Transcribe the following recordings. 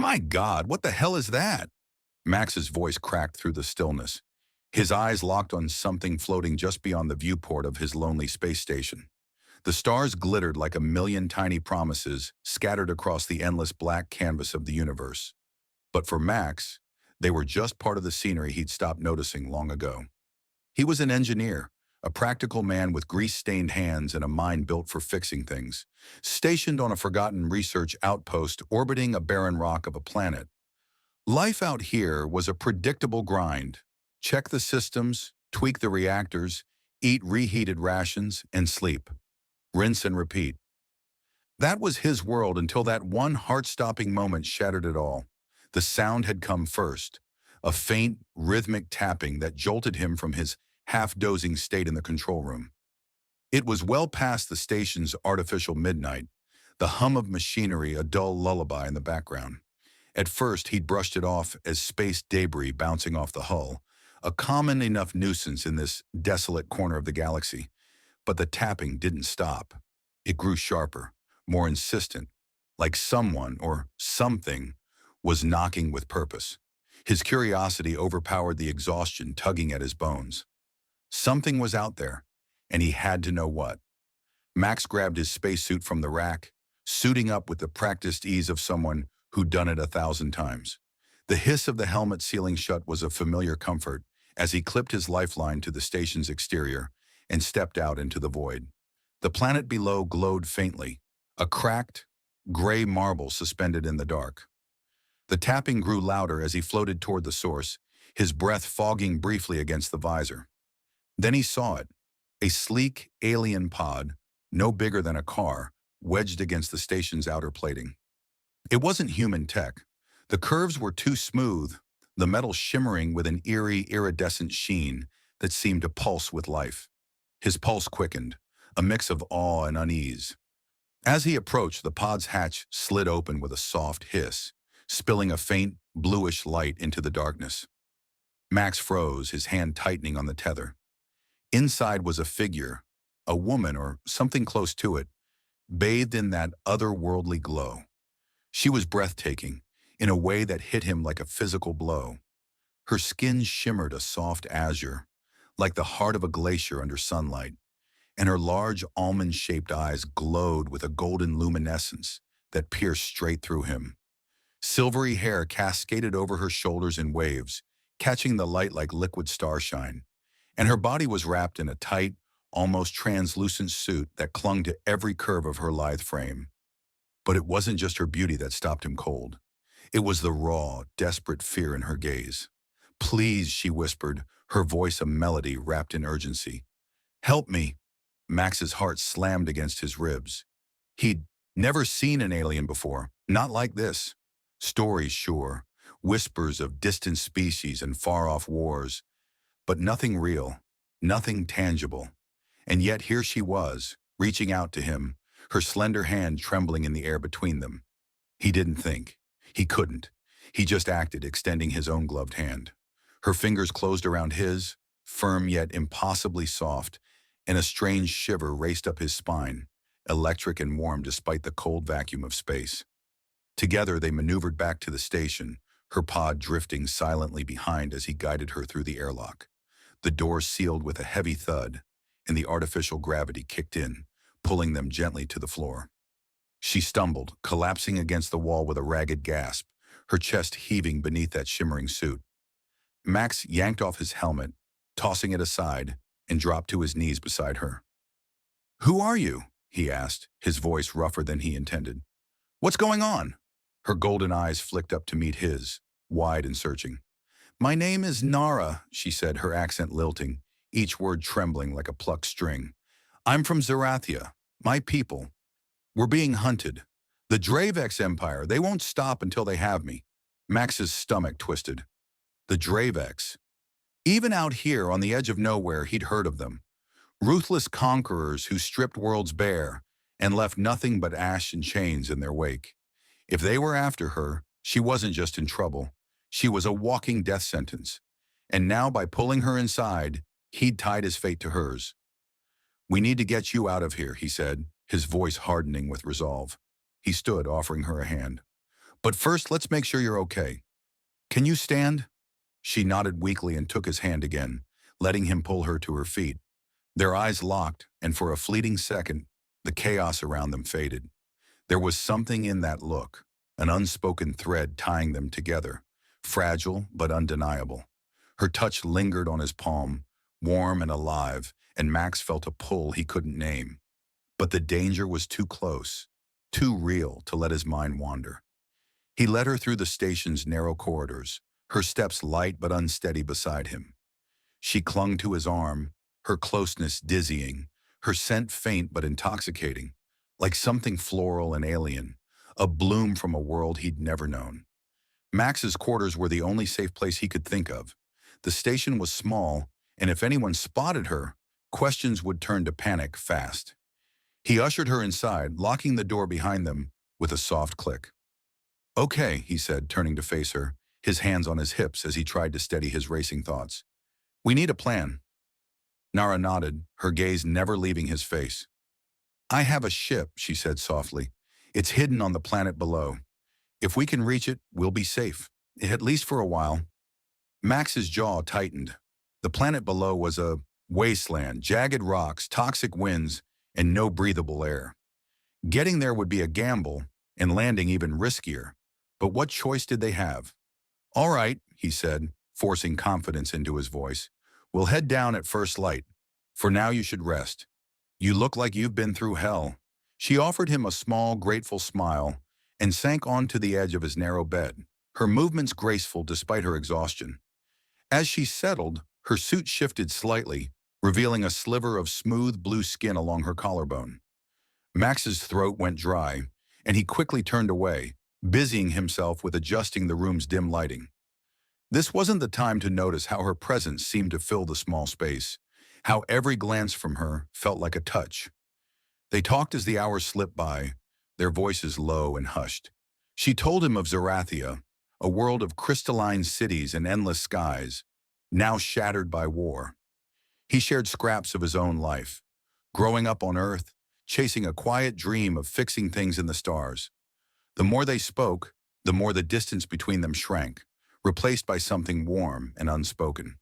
My God, what the hell is that? Max's voice cracked through the stillness. His eyes locked on something floating just beyond the viewport of his lonely space station. The stars glittered like a million tiny promises scattered across the endless black canvas of the universe. But for Max, they were just part of the scenery he'd stopped noticing long ago. He was an engineer, a practical man with grease-stained hands and a mind built for fixing things, stationed on a forgotten research outpost orbiting a barren rock of a planet. Life out here was a predictable grind. Check the systems, tweak the reactors, eat reheated rations, and sleep. Rinse and repeat. That was his world until that one heart-stopping moment shattered it all. The sound had come first, a faint, rhythmic tapping that jolted him from his half-dozing state in the control room. It was well past the station's artificial midnight, the hum of machinery a dull lullaby in the background. At first, he'd brushed it off as space debris bouncing off the hull, a common enough nuisance in this desolate corner of the galaxy. But the tapping didn't stop. It grew sharper, more insistent, like someone or something was knocking with purpose. His curiosity overpowered the exhaustion tugging at his bones. Something was out there, and he had to know what. Max grabbed his spacesuit from the rack, suiting up with the practiced ease of someone who'd done it 1,000 times. The hiss of the helmet sealing shut was a familiar comfort as he clipped his lifeline to the station's exterior and stepped out into the void. The planet below glowed faintly, a cracked, gray marble suspended in the dark. The tapping grew louder as he floated toward the source, his breath fogging briefly against the visor. Then he saw it, a sleek alien pod, no bigger than a car, wedged against the station's outer plating. It wasn't human tech. The curves were too smooth, the metal shimmering with an eerie, iridescent sheen that seemed to pulse with life. His pulse quickened, a mix of awe and unease. As he approached, the pod's hatch slid open with a soft hiss, spilling a faint, bluish light into the darkness. Max froze, his hand tightening on the tether. Inside was a figure, a woman or something close to it, bathed in that otherworldly glow. She was breathtaking, in a way that hit him like a physical blow. Her skin shimmered a soft azure, like the heart of a glacier under sunlight, and her large almond-shaped eyes glowed with a golden luminescence that pierced straight through him. Silvery hair cascaded over her shoulders in waves, catching the light like liquid starshine, and her body was wrapped in a tight, almost translucent suit that clung to every curve of her lithe frame. But it wasn't just her beauty that stopped him cold. It was the raw, desperate fear in her gaze. "Please," she whispered, her voice a melody wrapped in urgency. "Help me." Max's heart slammed against his ribs. He'd never seen an alien before, not like this. Stories, sure, whispers of distant species and far-off wars, but nothing real, nothing tangible. And yet here she was, reaching out to him, her slender hand trembling in the air between them. He didn't think. He couldn't. He just acted, extending his own gloved hand. Her fingers closed around his, firm yet impossibly soft, and a strange shiver raced up his spine, electric and warm despite the cold vacuum of space. Together they maneuvered back to the station, her pod drifting silently behind as he guided her through the airlock. The door sealed with a heavy thud, and the artificial gravity kicked in, pulling them gently to the floor. She stumbled, collapsing against the wall with a ragged gasp, her chest heaving beneath that shimmering suit. Max yanked off his helmet, tossing it aside, and dropped to his knees beside her. "Who are you?" he asked, his voice rougher than he intended. "What's going on?" Her golden eyes flicked up to meet his, wide and searching. "My name is Nara," she said, her accent lilting, each word trembling like a plucked string. "I'm from Zerathia. My people. We're being hunted. The Dravex Empire, they won't stop until they have me." Max's stomach twisted. The Dravex. Even out here on the edge of nowhere, he'd heard of them. Ruthless conquerors who stripped worlds bare and left nothing but ash and chains in their wake. If they were after her, she wasn't just in trouble. She was a walking death sentence. And now, by pulling her inside, he'd tied his fate to hers. "We need to get you out of here," he said, his voice hardening with resolve. He stood, offering her a hand. But first, let's make sure you're okay. Can you stand? She nodded weakly and took his hand again, letting him pull her to her feet. Their eyes locked, and for a fleeting second, the chaos around them faded. There was something in that look, an unspoken thread tying them together, fragile but undeniable. Her touch lingered on his palm, warm and alive, and Max felt a pull he couldn't name. But the danger was too close, too real to let his mind wander. He led her through the station's narrow corridors, her steps light but unsteady beside him. She clung to his arm, her closeness dizzying, her scent faint but intoxicating, like something floral and alien, a bloom from a world he'd never known. Max's quarters were the only safe place he could think of. The station was small, and if anyone spotted her, questions would turn to panic fast. He ushered her inside, locking the door behind them with a soft click. "Okay," he said, turning to face her, his hands on his hips as he tried to steady his racing thoughts. "We need a plan." Nara nodded, her gaze never leaving his face. "I have a ship," she said softly. "It's hidden on the planet below. If we can reach it, we'll be safe, at least for a while." Max's jaw tightened. The planet below was a wasteland, jagged rocks, toxic winds, and no breathable air. Getting there would be a gamble, and landing even riskier. But what choice did they have? "All right," he said, forcing confidence into his voice. "We'll head down at first light. For now you should rest. You look like you've been through hell." She offered him a small, grateful smile and sank onto the edge of his narrow bed, her movements graceful despite her exhaustion. As she settled, her suit shifted slightly, revealing a sliver of smooth blue skin along her collarbone. Max's throat went dry, and he quickly turned away, busying himself with adjusting the room's dim lighting. This wasn't the time to notice how her presence seemed to fill the small space, how every glance from her felt like a touch. They talked as the hours slipped by, their voices low and hushed. She told him of Zerathia, a world of crystalline cities and endless skies, now shattered by war. He shared scraps of his own life, growing up on Earth, chasing a quiet dream of fixing things in the stars. The more they spoke, the more the distance between them shrank, replaced by something warm and unspoken.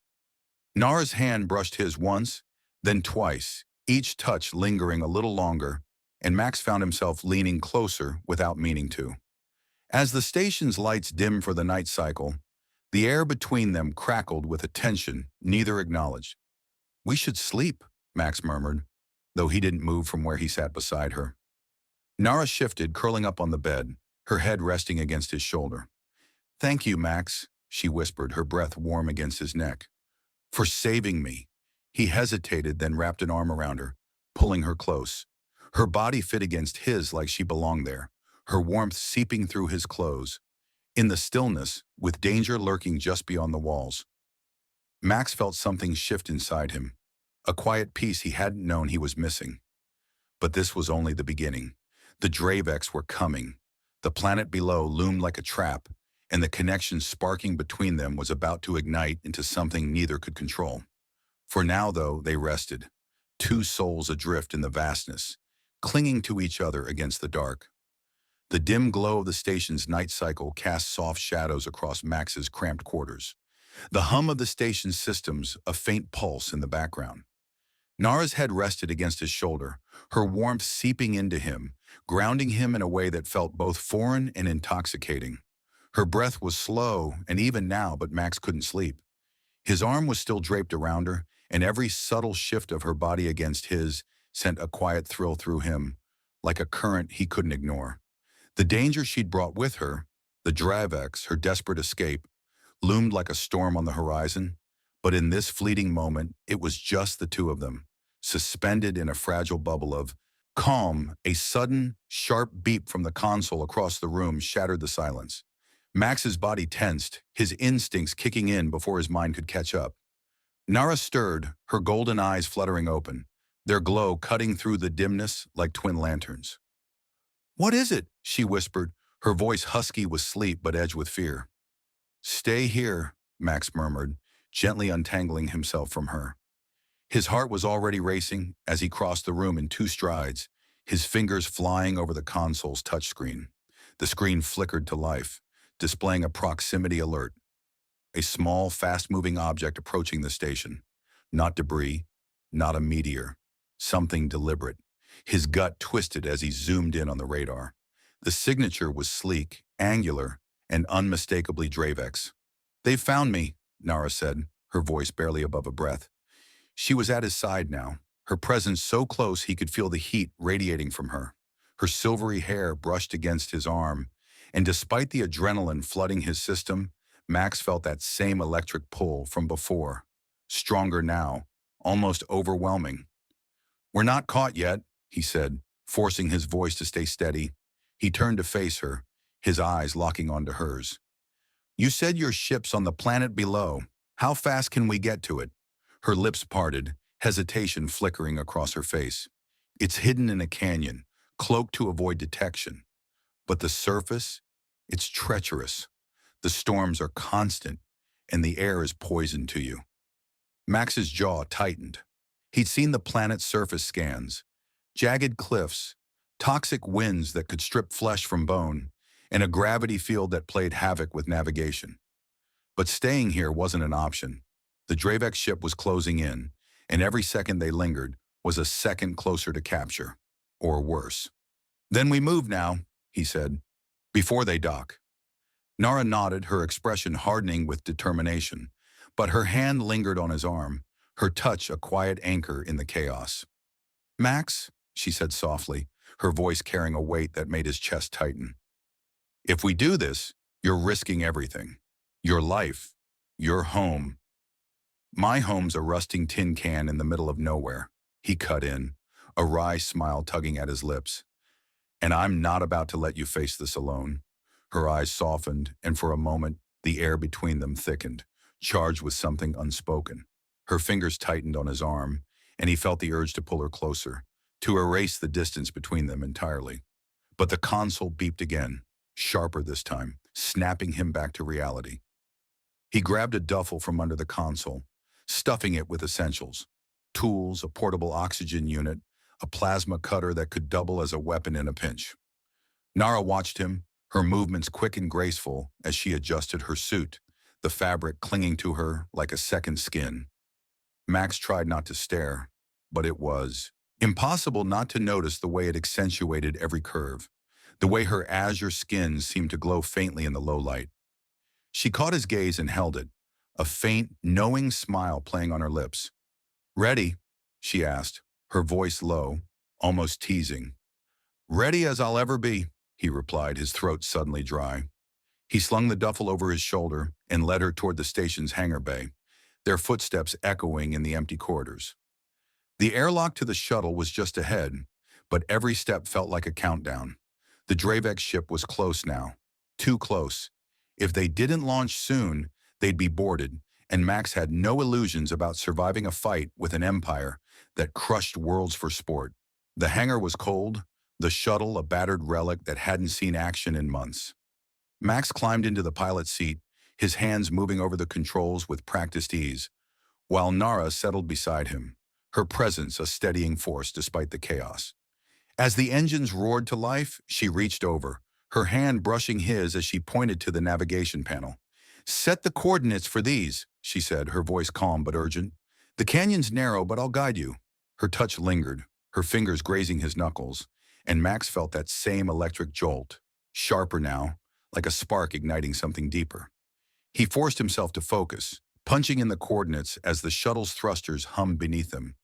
Nara's hand brushed his once, then twice, each touch lingering a little longer, and Max found himself leaning closer without meaning to. As the station's lights dimmed for the night cycle, the air between them crackled with a tension neither acknowledged. "We should sleep," Max murmured, though he didn't move from where he sat beside her. Nara shifted, curling up on the bed, her head resting against his shoulder. "Thank you, Max," she whispered, her breath warm against his neck. "For saving me." He hesitated, then wrapped an arm around her, pulling her close. Her body fit against his like she belonged there, her warmth seeping through his clothes. In the stillness, with danger lurking just beyond the walls, Max felt something shift inside him, a quiet peace he hadn't known he was missing. But this was only the beginning. The Draveks were coming. The planet below loomed like a trap, and the connection sparking between them was about to ignite into something neither could control. For now, though, they rested, two souls adrift in the vastness, clinging to each other against the dark. The dim glow of the station's night cycle cast soft shadows across Max's cramped quarters. The hum of the station's systems, a faint pulse in the background. Nara's head rested against his shoulder, her warmth seeping into him, grounding him in a way that felt both foreign and intoxicating. Her breath was slow, and even now, but Max couldn't sleep. His arm was still draped around her, and every subtle shift of her body against his sent a quiet thrill through him, like a current he couldn't ignore. The danger she'd brought with her, the Draveks, her desperate escape, loomed like a storm on the horizon, but in this fleeting moment, it was just the two of them, suspended in a fragile bubble of calm. A sudden, sharp beep from the console across the room shattered the silence. Max's body tensed, his instincts kicking in before his mind could catch up. Nara stirred, her golden eyes fluttering open, their glow cutting through the dimness like twin lanterns. "What is it?" she whispered, her voice husky with sleep but edged with fear. "Stay here," Max murmured, gently untangling himself from her. His heart was already racing as he crossed the room in two strides, his fingers flying over the console's touchscreen. The screen flickered to life, displaying a proximity alert. A small, fast-moving object approaching the station. Not debris, not a meteor. Something deliberate. His gut twisted as he zoomed in on the radar. The signature was sleek, angular, and unmistakably Dravex. "They've found me," Nara said, her voice barely above a breath. She was at his side now, her presence so close he could feel the heat radiating from her. Her silvery hair brushed against his arm, and despite the adrenaline flooding his system, Max felt that same electric pull from before. Stronger now, almost overwhelming. "We're not caught yet," he said, forcing his voice to stay steady. He turned to face her, his eyes locking onto hers. "You said your ship's on the planet below. How fast can we get to it?" Her lips parted, hesitation flickering across her face. "It's hidden in a canyon, cloaked to avoid detection. But the surface? It's treacherous. The storms are constant, and the air is poison to you." Max's jaw tightened. He'd seen the planet's surface scans. Jagged cliffs, toxic winds that could strip flesh from bone, and a gravity field that played havoc with navigation. But staying here wasn't an option. The Dravex ship was closing in, and every second they lingered was a second closer to capture, or worse. "Then we move now," he said, "before they dock." Nara nodded, her expression hardening with determination, but her hand lingered on his arm, her touch a quiet anchor in the chaos. "Max," she said softly, her voice carrying a weight that made his chest tighten. "If we do this, you're risking everything. Your life, your home." "My home's a rusting tin can in the middle of nowhere," he cut in, a wry smile tugging at his lips. "And I'm not about to let you face this alone." Her eyes softened, and for a moment, the air between them thickened, charged with something unspoken. Her fingers tightened on his arm, and he felt the urge to pull her closer, to erase the distance between them entirely. But the console beeped again, sharper this time, snapping him back to reality. He grabbed a duffel from under the console, stuffing it with essentials. Tools, a portable oxygen unit, a plasma cutter that could double as a weapon in a pinch. Nara watched him, her movements quick and graceful as she adjusted her suit, the fabric clinging to her like a second skin. Max tried not to stare, but it was impossible not to notice the way it accentuated every curve, the way her azure skin seemed to glow faintly in the low light. She caught his gaze and held it, a faint, knowing smile playing on her lips. "Ready?" she asked, her voice low, almost teasing. "Ready as I'll ever be," he replied, his throat suddenly dry. He slung the duffel over his shoulder and led her toward the station's hangar bay, their footsteps echoing in the empty corridors. The airlock to the shuttle was just ahead, but every step felt like a countdown. The Dravex ship was close now, too close. If they didn't launch soon, they'd be boarded, and Max had no illusions about surviving a fight with an empire that crushed worlds for sport. The hangar was cold, the shuttle a battered relic that hadn't seen action in months. Max climbed into the pilot's seat, his hands moving over the controls with practiced ease, while Nara settled beside him, her presence a steadying force despite the chaos. As the engines roared to life, she reached over, her hand brushing his as she pointed to the navigation panel. "Set the coordinates for these," she said, her voice calm but urgent. "The canyon's narrow, but I'll guide you." Her touch lingered, her fingers grazing his knuckles, and Max felt that same electric jolt, sharper now, like a spark igniting something deeper. He forced himself to focus, punching in the coordinates as the shuttle's thrusters hummed beneath them.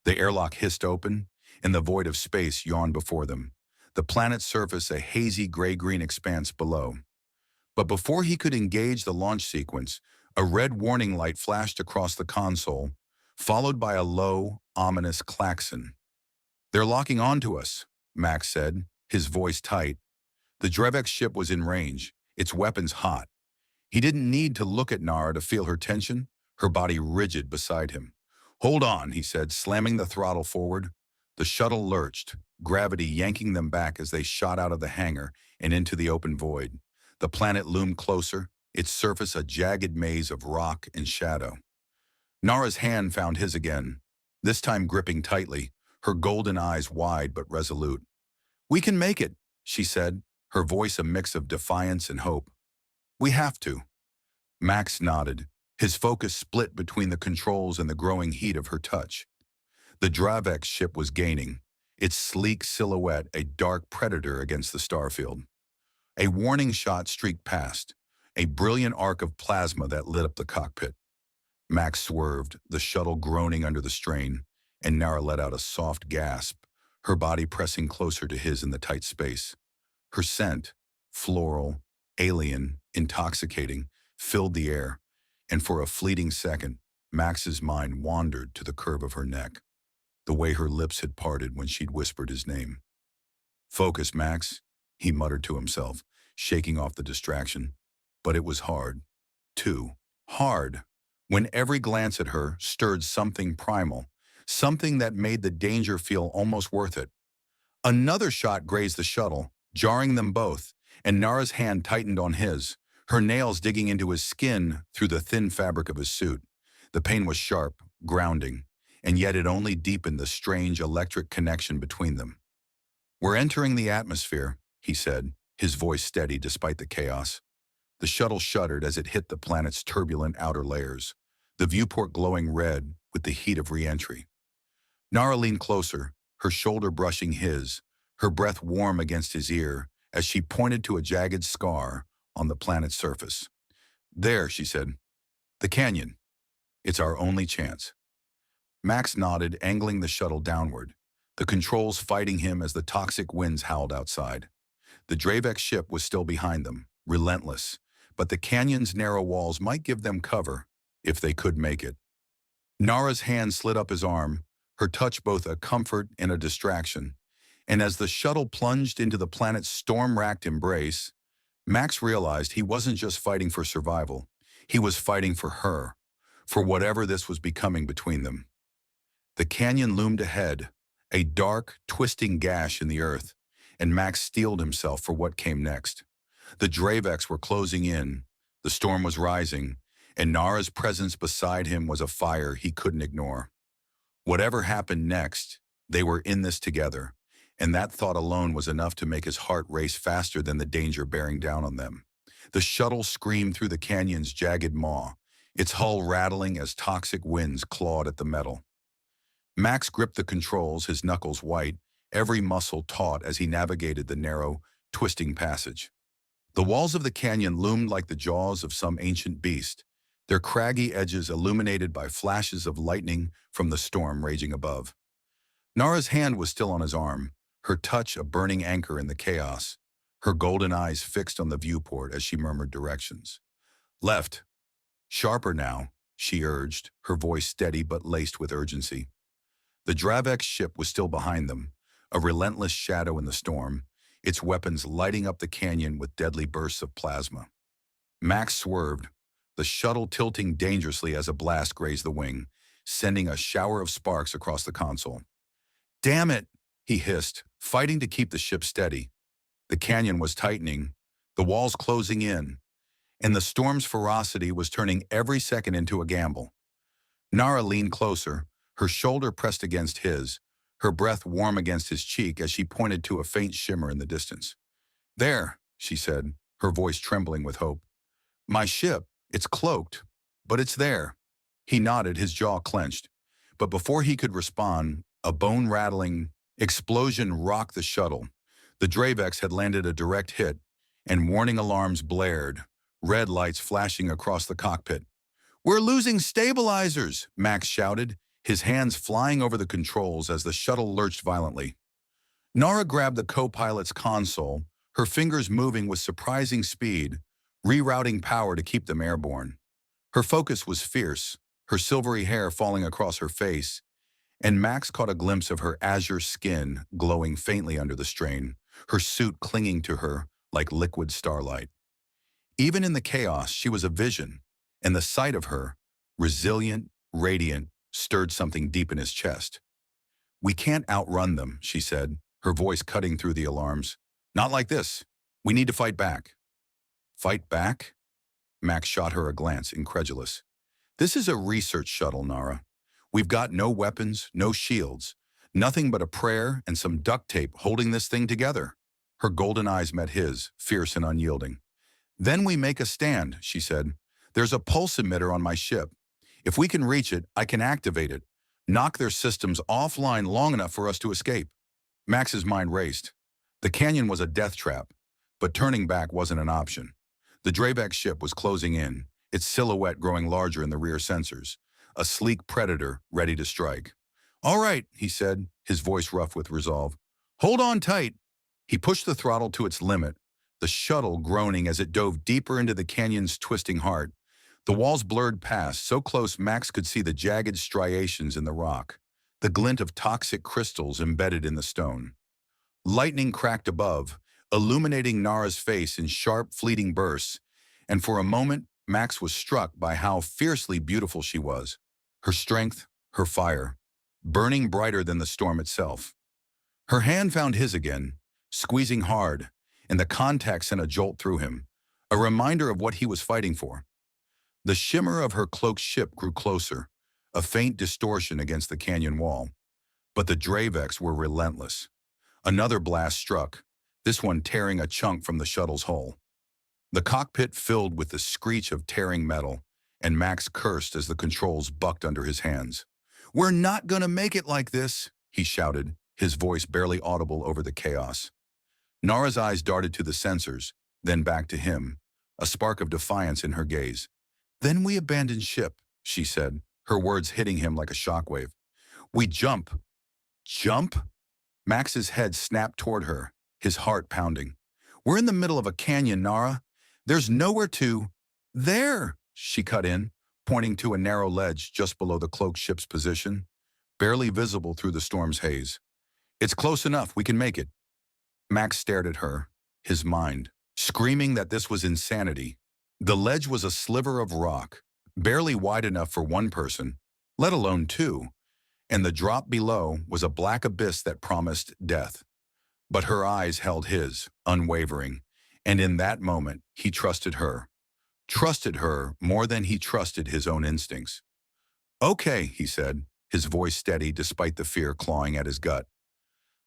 The airlock hissed open, and the void of space yawned before them, the planet's surface a hazy gray-green expanse below. But before he could engage the launch sequence, a red warning light flashed across the console, followed by a low, ominous klaxon. "They're locking onto us," Max said, his voice tight. The Dravex ship was in range, its weapons hot. He didn't need to look at Nara to feel her tension, her body rigid beside him. "Hold on," he said, slamming the throttle forward. The shuttle lurched, gravity yanking them back as they shot out of the hangar and into the open void. The planet loomed closer, its surface a jagged maze of rock and shadow. Nara's hand found his again, this time gripping tightly, her golden eyes wide but resolute. "We can make it," she said, her voice a mix of defiance and hope. "We have to." Max nodded, his focus split between the controls and the growing heat of her touch. The Dravex ship was gaining, its sleek silhouette a dark predator against the starfield. A warning shot streaked past, a brilliant arc of plasma that lit up the cockpit. Max swerved, the shuttle groaning under the strain, and Nara let out a soft gasp, her body pressing closer to his in the tight space. Her scent, floral, alien, intoxicating, filled the air, and for a fleeting second, Max's mind wandered to the curve of her neck, the way her lips had parted when she'd whispered his name. "Focus, Max," he muttered to himself, shaking off the distraction. But it was hard. Too hard. When every glance at her stirred something primal, something that made the danger feel almost worth it. Another shot grazed the shuttle, jarring them both, and Nara's hand tightened on his, her nails digging into his skin through the thin fabric of his suit. The pain was sharp, grounding, and yet it only deepened the strange electric connection between them. "We're entering the atmosphere," he said, his voice steady despite the chaos. The shuttle shuddered as it hit the planet's turbulent outer layers, the viewport glowing red with the heat of re-entry. Nara leaned closer, her shoulder brushing his, her breath warm against his ear as she pointed to a jagged scar on the planet's surface. "There," she said. "The canyon. It's our only chance." Max nodded, angling the shuttle downward, the controls fighting him as the toxic winds howled outside. The Dravex ship was still behind them, relentless, but the canyon's narrow walls might give them cover, if they could make it. Nara's hand slid up his arm, her touch both a comfort and a distraction, and as the shuttle plunged into the planet's storm-racked embrace, Max realized he wasn't just fighting for survival, he was fighting for her, for whatever this was becoming between them. The canyon loomed ahead, a dark, twisting gash in the earth, and Max steeled himself for what came next. The Dravex were closing in, the storm was rising, and Nara's presence beside him was a fire he couldn't ignore. Whatever happened next, they were in this together, and that thought alone was enough to make his heart race faster than the danger bearing down on them. The shuttle screamed through the canyon's jagged maw, its hull rattling as toxic winds clawed at the metal. Max gripped the controls, his knuckles white, every muscle taut as he navigated the narrow, twisting passage. The walls of the canyon loomed like the jaws of some ancient beast, their craggy edges illuminated by flashes of lightning from the storm raging above. Nara's hand was still on his arm, her touch a burning anchor in the chaos, her golden eyes fixed on the viewport as she murmured directions. "Left. Sharper now," she urged, her voice steady but laced with urgency. The Dravex ship was still behind them, a relentless shadow in the storm, its weapons lighting up the canyon with deadly bursts of plasma. Max swerved, the shuttle tilting dangerously as a blast grazed the wing, sending a shower of sparks across the console. "Damn it," he hissed, fighting to keep the ship steady. The canyon was tightening, the walls closing in, and the storm's ferocity was turning every second into a gamble. Nara leaned closer, her shoulder pressed against his, her breath warm against his cheek as she pointed to a faint shimmer in the distance. "There," she said, her voice trembling with hope. "My ship, it's cloaked, but it's there." He nodded, his jaw clenched. But before he could respond, a bone-rattling explosion rocked the shuttle. The Dravex had landed a direct hit, and warning alarms blared, red lights flashing across the cockpit. "We're losing stabilizers," Max shouted, his hands flying over the controls as the shuttle lurched violently. Nara grabbed the co-pilot's console, her fingers moving with surprising speed, rerouting power to keep them airborne. Her focus was fierce, her silvery hair falling across her face, and Max caught a glimpse of her azure skin glowing faintly under the strain, her suit clinging to her like liquid starlight. Even in the chaos, she was a vision, and the sight of her, resilient, radiant, stirred something deep in his chest. "We can't outrun them," she said, her voice cutting through the alarms. "Not like this. We need to fight back." "Fight back?" Max shot her a glance, incredulous. "This is a research shuttle, Nara. We've got no weapons, no shields, nothing but a prayer and some duct tape holding this thing together." Her golden eyes met his, fierce and unyielding. "Then we make a stand," she said. "There's a pulse emitter on my ship. If we can reach it, I can activate it, knock their systems offline long enough for us to escape." Max's mind raced. The canyon was a death trap, but turning back wasn't an option. The Dravex ship was closing in, its silhouette growing larger in the rear sensors, a sleek predator ready to strike. "All right," he said, his voice rough with resolve. "Hold on tight." He pushed the throttle to its limit, the shuttle groaning as it dove deeper into the canyon's twisting heart. The walls blurred past, so close Max could see the jagged striations in the rock, the glint of toxic crystals embedded in the stone. Lightning cracked above, illuminating Nara's face in sharp, fleeting bursts, and for a moment Max was struck by how fiercely beautiful she was. Her strength, her fire, burning brighter than the storm itself. Her hand found his again, squeezing hard, and the contact sent a jolt through him, a reminder of what he was fighting for. The shimmer of her cloaked ship grew closer, a faint distortion against the canyon wall. But the Dravex were relentless. Another blast struck, this one tearing a chunk from the shuttle's hull. The cockpit filled with the screech of tearing metal, and Max cursed as the controls bucked under his hands. "We're not gonna make it like this," he shouted, his voice barely audible over the chaos. Nara's eyes darted to the sensors, then back to him, a spark of defiance in her gaze. "Then we abandon ship," she said, her words hitting him like a shockwave. "We jump." "Jump?" Max's head snapped toward her, his heart pounding. "We're in the middle of a canyon, Nara. There's nowhere to—" "There!" she cut in, pointing to a narrow ledge just below the cloaked ship's position, barely visible through the storm's haze. "It's close enough, we can make it." Max stared at her, his mind screaming that this was insanity. The ledge was a sliver of rock, barely wide enough for one person, let alone two, and the drop below was a black abyss that promised death. But her eyes held his, unwavering, and in that moment he trusted her more than he trusted his own instincts. "Okay," he said, his voice steady despite the fear clawing at his gut.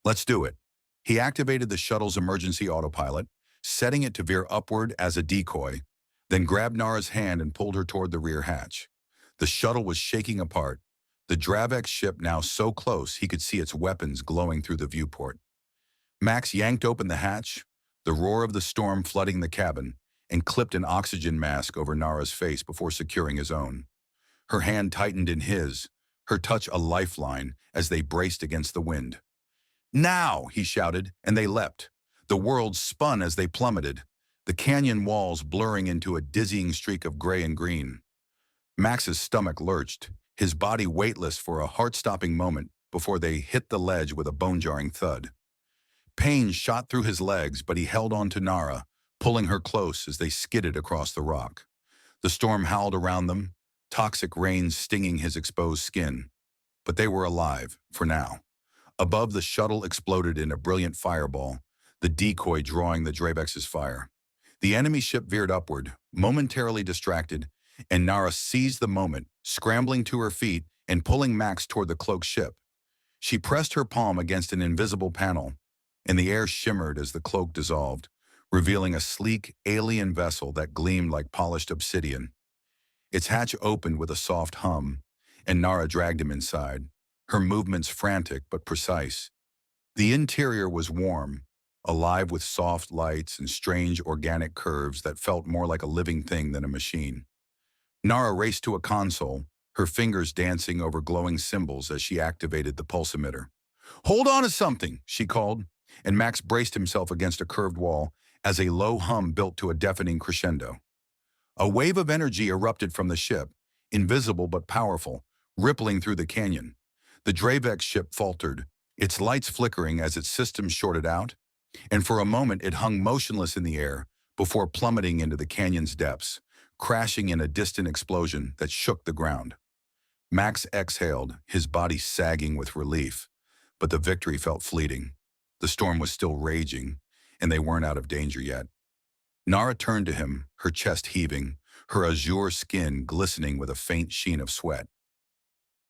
"Let's do it." He activated the shuttle's emergency autopilot, setting it to veer upward as a decoy, then grabbed Nara's hand and pulled her toward the rear hatch. The shuttle was shaking apart, the Dravex ship now so close he could see its weapons glowing through the viewport. Max yanked open the hatch, the roar of the storm flooding the cabin, and clipped an oxygen mask over Nara's face before securing his own. Her hand tightened in his, her touch a lifeline as they braced against the wind. "Now!" he shouted, and they leapt. The world spun as they plummeted, the canyon walls blurring into a dizzying streak of gray and green. Max's stomach lurched, his body weightless for a heart-stopping moment before they hit the ledge with a bone-jarring thud. Pain shot through his legs, but he held on to Nara, pulling her close as they skidded across the rock. The storm howled around them, toxic rains stinging his exposed skin. But they were alive, for now. Above, the shuttle exploded in a brilliant fireball, the decoy drawing the Dravex's fire. The enemy ship veered upward, momentarily distracted, and Nara seized the moment, scrambling to her feet and pulling Max toward the cloaked ship. She pressed her palm against an invisible panel, and the air shimmered as the cloak dissolved, revealing a sleek, alien vessel that gleamed like polished obsidian. Its hatch opened with a soft hum, and Nara dragged him inside, her movements frantic but precise. The interior was warm, alive with soft lights and strange organic curves that felt more like a living thing than a machine. Nara raced to a console, her fingers dancing over glowing symbols as she activated the pulse emitter. "Hold on to something," she called, and Max braced himself against a curved wall as a low hum built to a deafening crescendo. A wave of energy erupted from the ship, invisible but powerful, rippling through the canyon. The Dravex ship faltered, its lights flickering as its systems shorted out, and for a moment it hung motionless in the air before plummeting into the canyon's depths, crashing in a distant explosion that shook the ground. Max exhaled, his body sagging with relief, but the victory felt fleeting. The storm was still raging, and they weren't out of danger yet. Nara turned to him, her chest heaving, her azure skin glistening with a faint sheen of sweat.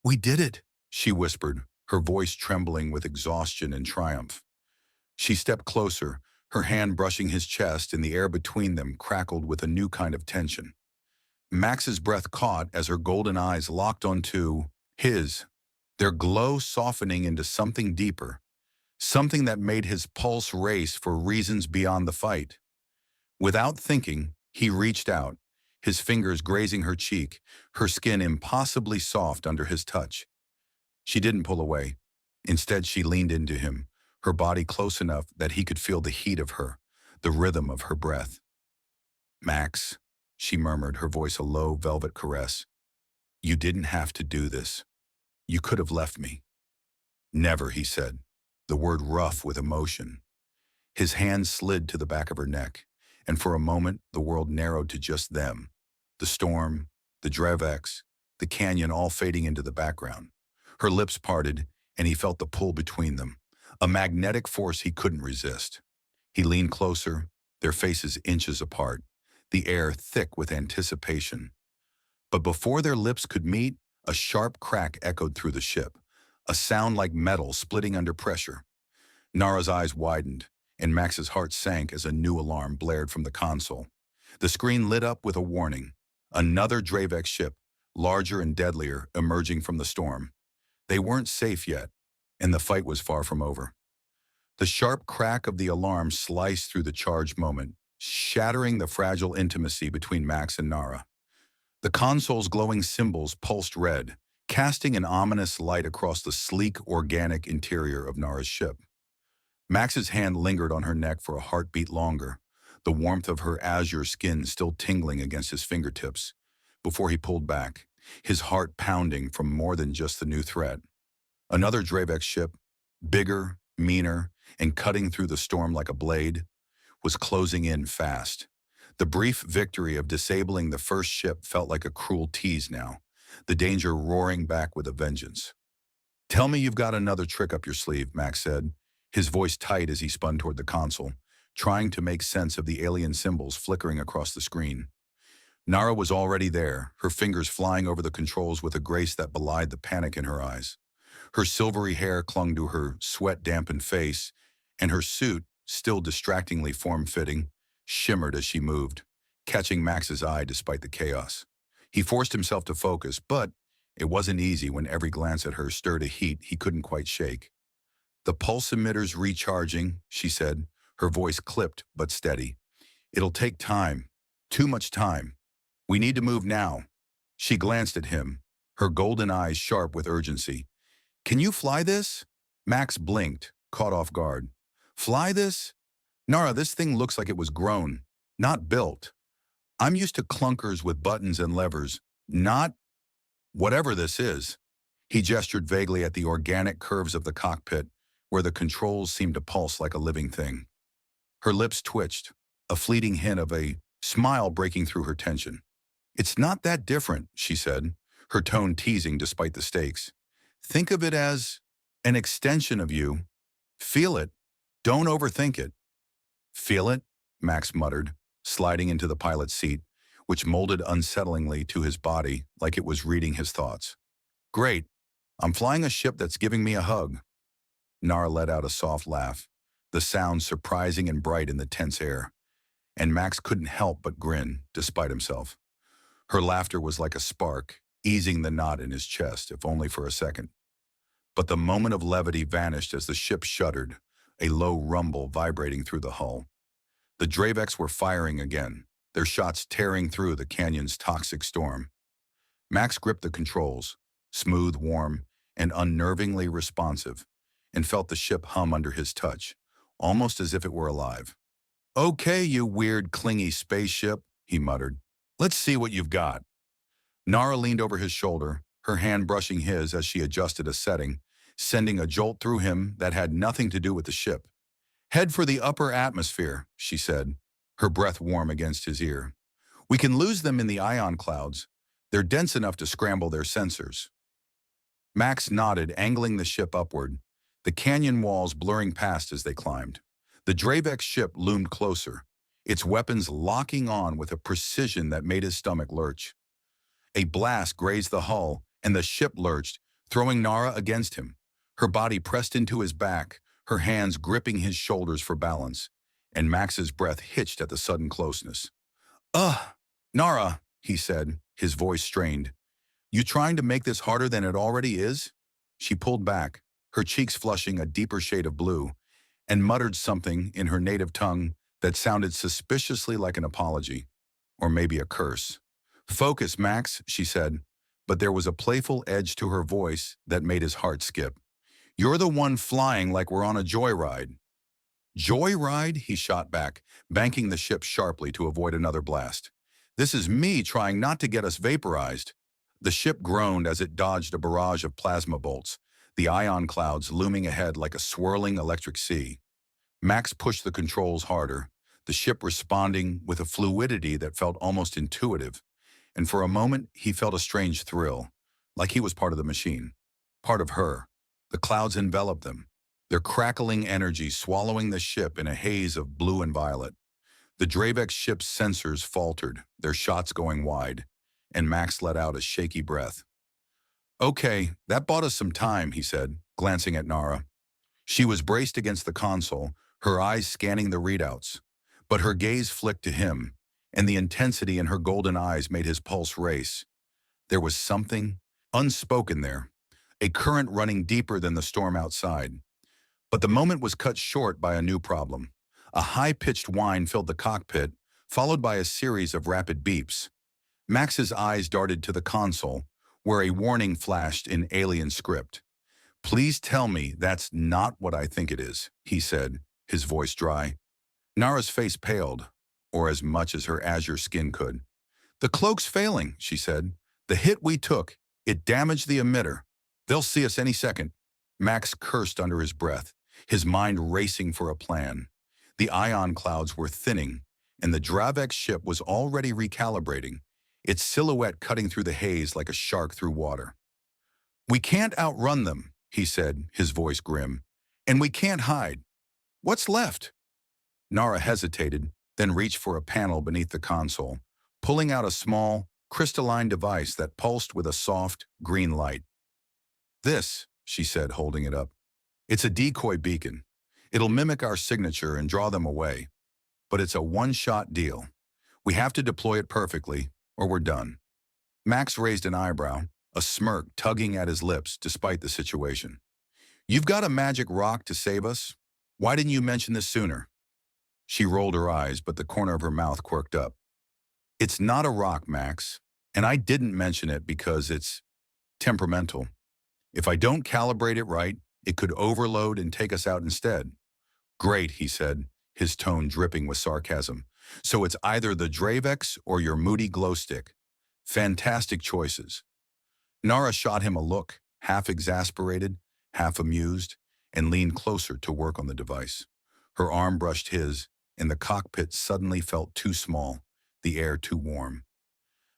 "We did it," she whispered, her voice trembling with exhaustion and triumph. She stepped closer, Her hand brushing his chest, and the air between them crackled with a new kind of tension. Max's breath caught as her golden eyes locked onto his, their glow softening into something deeper, something that made his pulse race for reasons beyond the fight. Without thinking, he reached out, his fingers grazing her cheek, her skin impossibly soft under his touch. She didn't pull away. Instead, she leaned into him, her body close enough that he could feel the heat of her, the rhythm of her breath. "Max," she murmured, her voice a low, velvet caress. "You didn't have to do this. You could have left me." "Never," he said, the word rough with emotion. His hand slid to the back of her neck, and for a moment the world narrowed to just them. The storm, the Drevex, the canyon all fading into the background. Her lips parted, and he felt the pull between them, a magnetic force he couldn't resist. He leaned closer, their faces inches apart, the air thick with anticipation. But before their lips could meet, a sharp crack echoed through the ship, a sound like metal splitting under pressure. Nara's eyes widened, and Max's heart sank as a new alarm blared from the console. The screen lit up with a warning. Another Dravex ship, larger and deadlier, emerging from the storm. They weren't safe yet, and the fight was far from over. The sharp crack of the alarm sliced through the charged moment, shattering the fragile intimacy between Max and Nara. The console's glowing symbols pulsed red, casting an ominous light across the sleek, organic interior of Nara's ship. Max's hand lingered on her neck for a heartbeat longer, the warmth of her azure skin still tingling against his fingertips, before he pulled back, his heart pounding from more than just the new threat. Another Dravex ship, bigger, meaner, and cutting through the storm like a blade, was closing in fast. The brief victory of disabling the first ship felt like a cruel tease now, the danger roaring back with a vengeance. "Tell me you've got another trick up your sleeve," Max said, his voice tight as he spun toward the console, trying to make sense of the alien symbols flickering across the screen. Nara was already there, her fingers flying over the controls with a grace that belied the panic in her eyes. Her silvery hair clung to her sweat-dampened face, and her suit, still distractingly form-fitting, shimmered as she moved, catching Max's eye despite the chaos. He forced himself to focus, but it wasn't easy when every glance at her stirred a heat he couldn't quite shake. "The pulse emitter's recharging," she said, her voice clipped but steady. "It'll take time. Too much time. We need to move now." She glanced at him, her golden eyes sharp with urgency. "Can you fly this?" Max blinked, caught off guard. "Fly this? Nara, this thing looks like it was grown, not built. I'm used to clunkers with buttons and levers, not whatever this is." He gestured vaguely at the organic curves of the cockpit, where the controls seemed to pulse like a living thing. Her lips twitched, a fleeting hint of a smile breaking through her tension. "It's not that different," she said, her tone teasing despite the stakes. "Think of it as an extension of you. Feel it. Don't overthink it." "Feel it?" Max muttered, sliding into the pilot's seat, which molded unsettlingly to his body like it was reading his thoughts. "Great. I'm flying a ship that's giving me a hug." Nara let out a soft laugh, the sound surprising and bright in the tense air, and Max couldn't help but grin, despite himself. Her laughter was like a spark, easing the knot in his chest, if only for a second. But the moment of levity vanished as the ship shuddered, a low rumble vibrating through the hull. The Dravex were firing again, their shots tearing through the canyon's toxic storm. Max gripped the controls, smooth, warm, and unnervingly responsive, and felt the ship hum under his touch, almost as if it were alive. "Okay, you weird, clingy spaceship," he muttered. "Let's see what you've got." Nara leaned over his shoulder, her hand brushing his as she adjusted a setting, sending a jolt through him that had nothing to do with the ship. "Head for the upper atmosphere," she said, her breath warm against his ear. "We can lose them in the ion clouds. They're dense enough to scramble their sensors." Max nodded, angling the ship upward, the canyon walls blurring past as they climbed. The Dravex ship loomed closer, its weapons locking on with a precision that made his stomach lurch. A blast grazed the hull, and the ship lurched, throwing Nara against him, her body pressed into his back, her hands gripping his shoulders for balance. and Max's breath hitched at the sudden closeness. Ugh, Nara, he said, his voice strained. You trying to make this harder than it already is? She pulled back, her cheeks flushing a deeper shade of blue, and muttered something in her native tongue that sounded suspiciously like an apology, or maybe a curse. Focus, Max, she said, but there was a playful edge to her voice that made his heart skip. You're the one flying like we're on a joyride. Joyride? He shot back, banking the ship sharply to avoid another blast. This is me trying not to get us vaporized. The ship groaned as it dodged a barrage of plasma bolts, the ion clouds looming ahead like a swirling electric sea. Max pushed the controls harder, the ship responding with a fluidity that felt almost intuitive, and for a moment he felt a strange thrill, like he was part of the machine, part of her. The clouds enveloped them, their crackling energy swallowing the ship in a haze of blue and violet. The Dravex ship's sensors faltered, their shots going wide, and Max let out a shaky breath. Okay, that bought us some time, he said, glancing at Nara. She was braced against the console, her eyes scanning the readouts, but her gaze flicked to him, and the intensity in her golden eyes made his pulse race. There was something unspoken there, a current running deeper than the storm outside. But the moment was cut short by a new problem. A high-pitched whine filled the cockpit, followed by a series of rapid beeps. Max's eyes darted to the console, where a warning flashed in alien script. Please tell me that's not what I think it is, he said, his voice dry. Nara's face paled, or as much as her azure skin could. The cloak's failing, she said. The hit we took, it damaged the emitter. They'll see us any second. Max cursed under his breath, his mind racing for a plan. The ion clouds were thinning, and the Dravex ship was already recalibrating, its silhouette cutting through the haze like a shark through water. We can't outrun them, he said, his voice grim. And we can't hide. What's left? Nara hesitated, then reached for a panel beneath the console, pulling out a small, crystalline device that pulsed with a soft, green light. This, she said, holding it up. It's a decoy beacon. It'll mimic our signature and draw them away. But it's a one-shot deal. We have to deploy it perfectly, or we're done. Max raised an eyebrow, a smirk tugging at his lips despite the situation. You've got a magic rock to save us? Why didn't you mention this sooner? She rolled her eyes, but the corner of her mouth quirked up. It's not a rock, Max, and I didn't mention it because it's temperamental. If I don't calibrate it right, it could overload and take us out instead. Great, he said, his tone dripping with sarcasm. So it's either the Dravex or your moody glow stick. Fantastic choices. Nara shot him a look, half exasperated, half amused, and leaned closer to work on the device. Her arm brushed his, and the cockpit suddenly felt too small, the air too warm.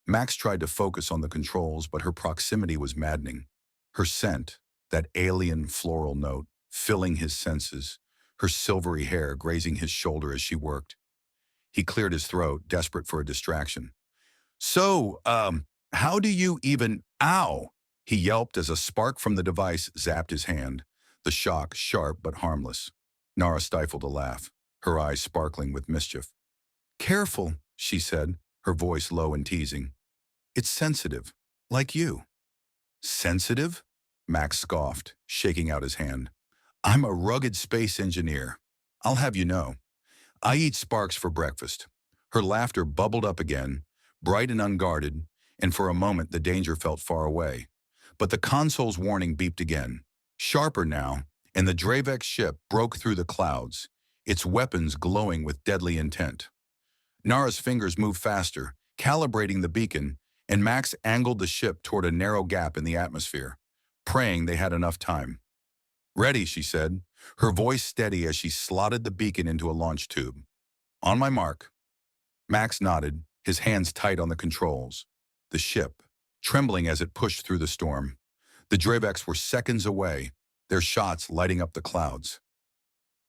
Max tried to focus on the controls, but her proximity was maddening. Her scent, that alien floral note, filling his senses, her silvery hair grazing his shoulder as she worked. He cleared his throat, desperate for a distraction. So, how do you even— Ow! He yelped as a spark from the device zapped his hand, the shock sharp but harmless. Nara stifled a laugh, her eyes sparkling with mischief. Careful, she said, her voice low and teasing. It's sensitive, like you. Sensitive? Max scoffed, shaking out his hand. I'm a rugged space engineer. I'll have you know. I eat sparks for breakfast. Her laughter bubbled up again, bright and unguarded, and for a moment the danger felt far away. But the console's warning beeped again, sharper now, and the Dravex ship broke through the clouds, its weapons glowing with deadly intent. Nara's fingers moved faster, calibrating the beacon, and Max angled the ship toward a narrow gap in the atmosphere, praying they had enough time. Ready, she said, her voice steady as she slotted the beacon into a launch tube. On my mark. Max nodded, his hands tight on the controls. The ship, trembling as it pushed through the storm. The Dravex were seconds away, their shots lighting up the clouds.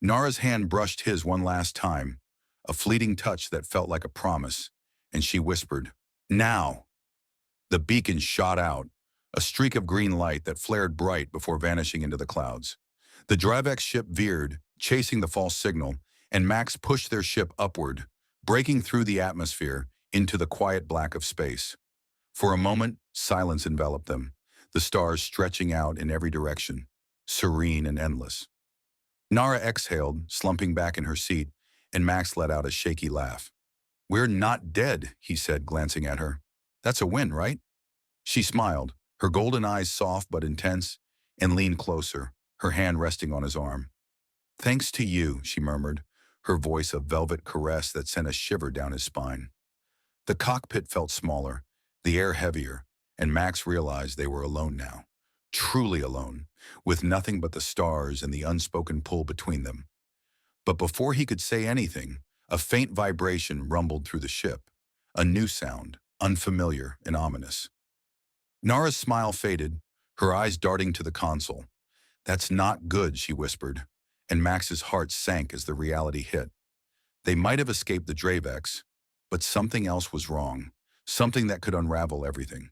Nara's hand brushed his one last time, a fleeting touch that felt like a promise, and she whispered, Now! The beacon shot out, a streak of green light that flared bright before vanishing into the clouds. The Dravex ship veered, chasing the false signal, and Max pushed their ship upward, breaking through the atmosphere into the quiet black of space. For a moment, silence enveloped them, the stars stretching out in every direction, serene and endless. Nara exhaled, slumping back in her seat, and Max let out a shaky laugh. "We're not dead," he said, glancing at her. "That's a win, right?" She smiled, her golden eyes soft but intense, and leaned closer, her hand resting on his arm. "Thanks to you," she murmured, her voice a velvet caress that sent a shiver down his spine. The cockpit felt smaller, the air heavier, and Max realized they were alone now. Truly alone, with nothing but the stars and the unspoken pull between them. But before he could say anything, a faint vibration rumbled through the ship. A new sound, unfamiliar and ominous. Nara's smile faded, her eyes darting to the console. "That's not good," she whispered, and Max's heart sank as the reality hit. They might have escaped the Dravex, but something else was wrong, something that could unravel everything.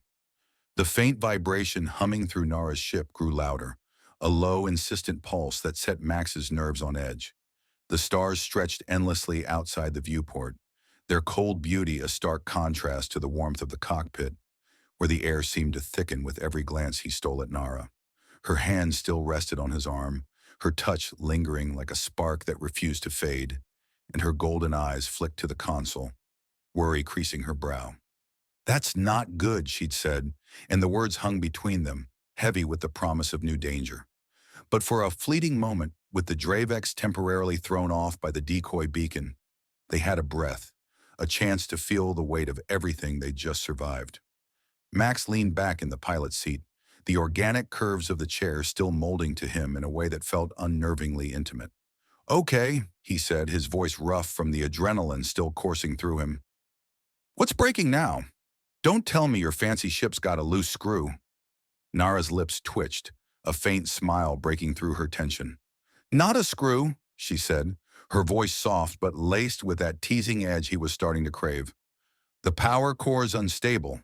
The faint vibration humming through Nara's ship grew louder, a low, insistent pulse that set Max's nerves on edge. The stars stretched endlessly outside the viewport, their cold beauty a stark contrast to the warmth of the cockpit, where the air seemed to thicken with every glance he stole at Nara. Her hand still rested on his arm, her touch lingering like a spark that refused to fade, and her golden eyes flicked to the console, worry creasing her brow. "That's not good," she'd said, and the words hung between them, heavy with the promise of new danger. But for a fleeting moment, with the Dravex temporarily thrown off by the decoy beacon, they had a breath, a chance to feel the weight of everything they'd just survived. Max leaned back in the pilot's seat, the organic curves of the chair still molding to him in a way that felt unnervingly intimate. "Okay," he said, his voice rough from the adrenaline still coursing through him. "What's breaking now? Don't tell me your fancy ship's got a loose screw." Nara's lips twitched, a faint smile breaking through her tension. "Not a screw," she said, her voice soft but laced with that teasing edge he was starting to crave. "The power core's unstable.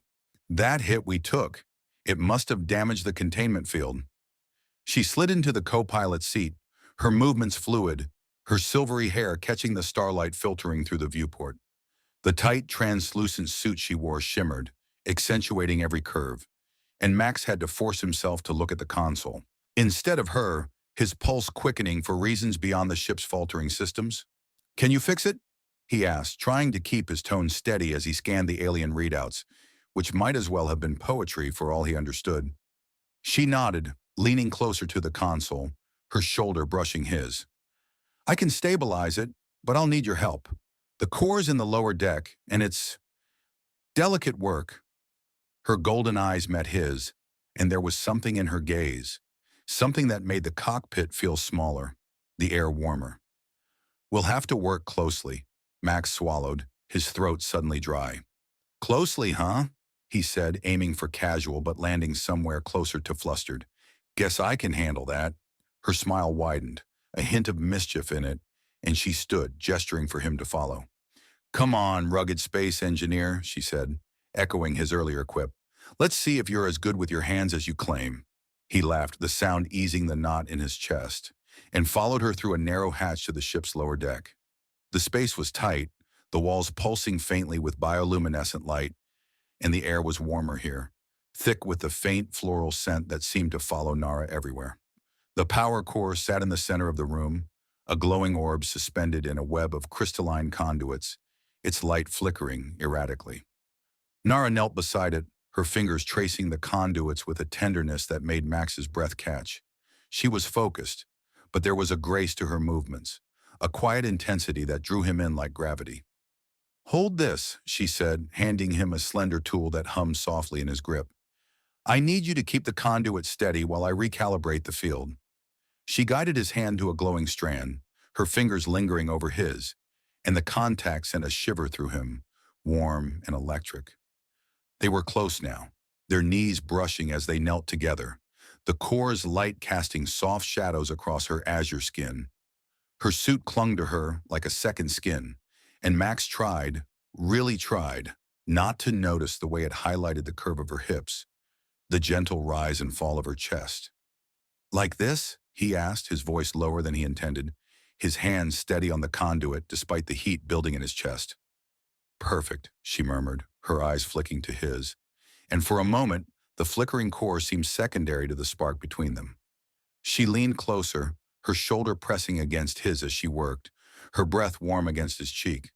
That hit we took. It must have damaged the containment field." She slid into the co-pilot's seat, her movements fluid, her silvery hair catching the starlight filtering through the viewport. The tight, translucent suit she wore shimmered, accentuating every curve, and Max had to force himself to look at the console. Instead of her, his pulse quickening for reasons beyond the ship's faltering systems. "Can you fix it?" he asked, trying to keep his tone steady as he scanned the alien readouts, which might as well have been poetry for all he understood. She nodded, leaning closer to the console, her shoulder brushing his. "I can stabilize it, but I'll need your help. The core's in the lower deck, and it's delicate work." Her golden eyes met his, and there was something in her gaze, something that made the cockpit feel smaller, the air warmer. "We'll have to work closely," Max swallowed, his throat suddenly dry. "Closely, huh?" he said, aiming for casual but landing somewhere closer to flustered. "Guess I can handle that." Her smile widened, a hint of mischief in it, and she stood, gesturing for him to follow. "Come on, rugged space engineer," she said, echoing his earlier quip. "Let's see if you're as good with your hands as you claim." He laughed, the sound easing the knot in his chest, and followed her through a narrow hatch to the ship's lower deck. The space was tight, the walls pulsing faintly with bioluminescent light, and the air was warmer here, thick with the faint floral scent that seemed to follow Nara everywhere. The power core sat in the center of the room, a glowing orb suspended in a web of crystalline conduits, its light flickering erratically. Nara knelt beside it, her fingers tracing the conduits with a tenderness that made Max's breath catch. She was focused, but there was a grace to her movements, a quiet intensity that drew him in like gravity. "Hold this," she said, handing him a slender tool that hummed softly in his grip. "I need you to keep the conduit steady while I recalibrate the field." She guided his hand to a glowing strand, her fingers lingering over his, and the contact sent a shiver through him, warm and electric. They were close now, their knees brushing as they knelt together, the core's light casting soft shadows across her azure skin. Her suit clung to her like a second skin, and Max tried, really tried, not to notice the way it highlighted the curve of her hips, the gentle rise and fall of her chest. "Like this?" he asked, his voice lower than he intended, his hands steady on the conduit despite the heat building in his chest. "Perfect," she murmured, her eyes flicking to his. And for a moment, the flickering core seemed secondary to the spark between them. She leaned closer, her shoulder pressing against his as she worked, her breath warm against his cheek.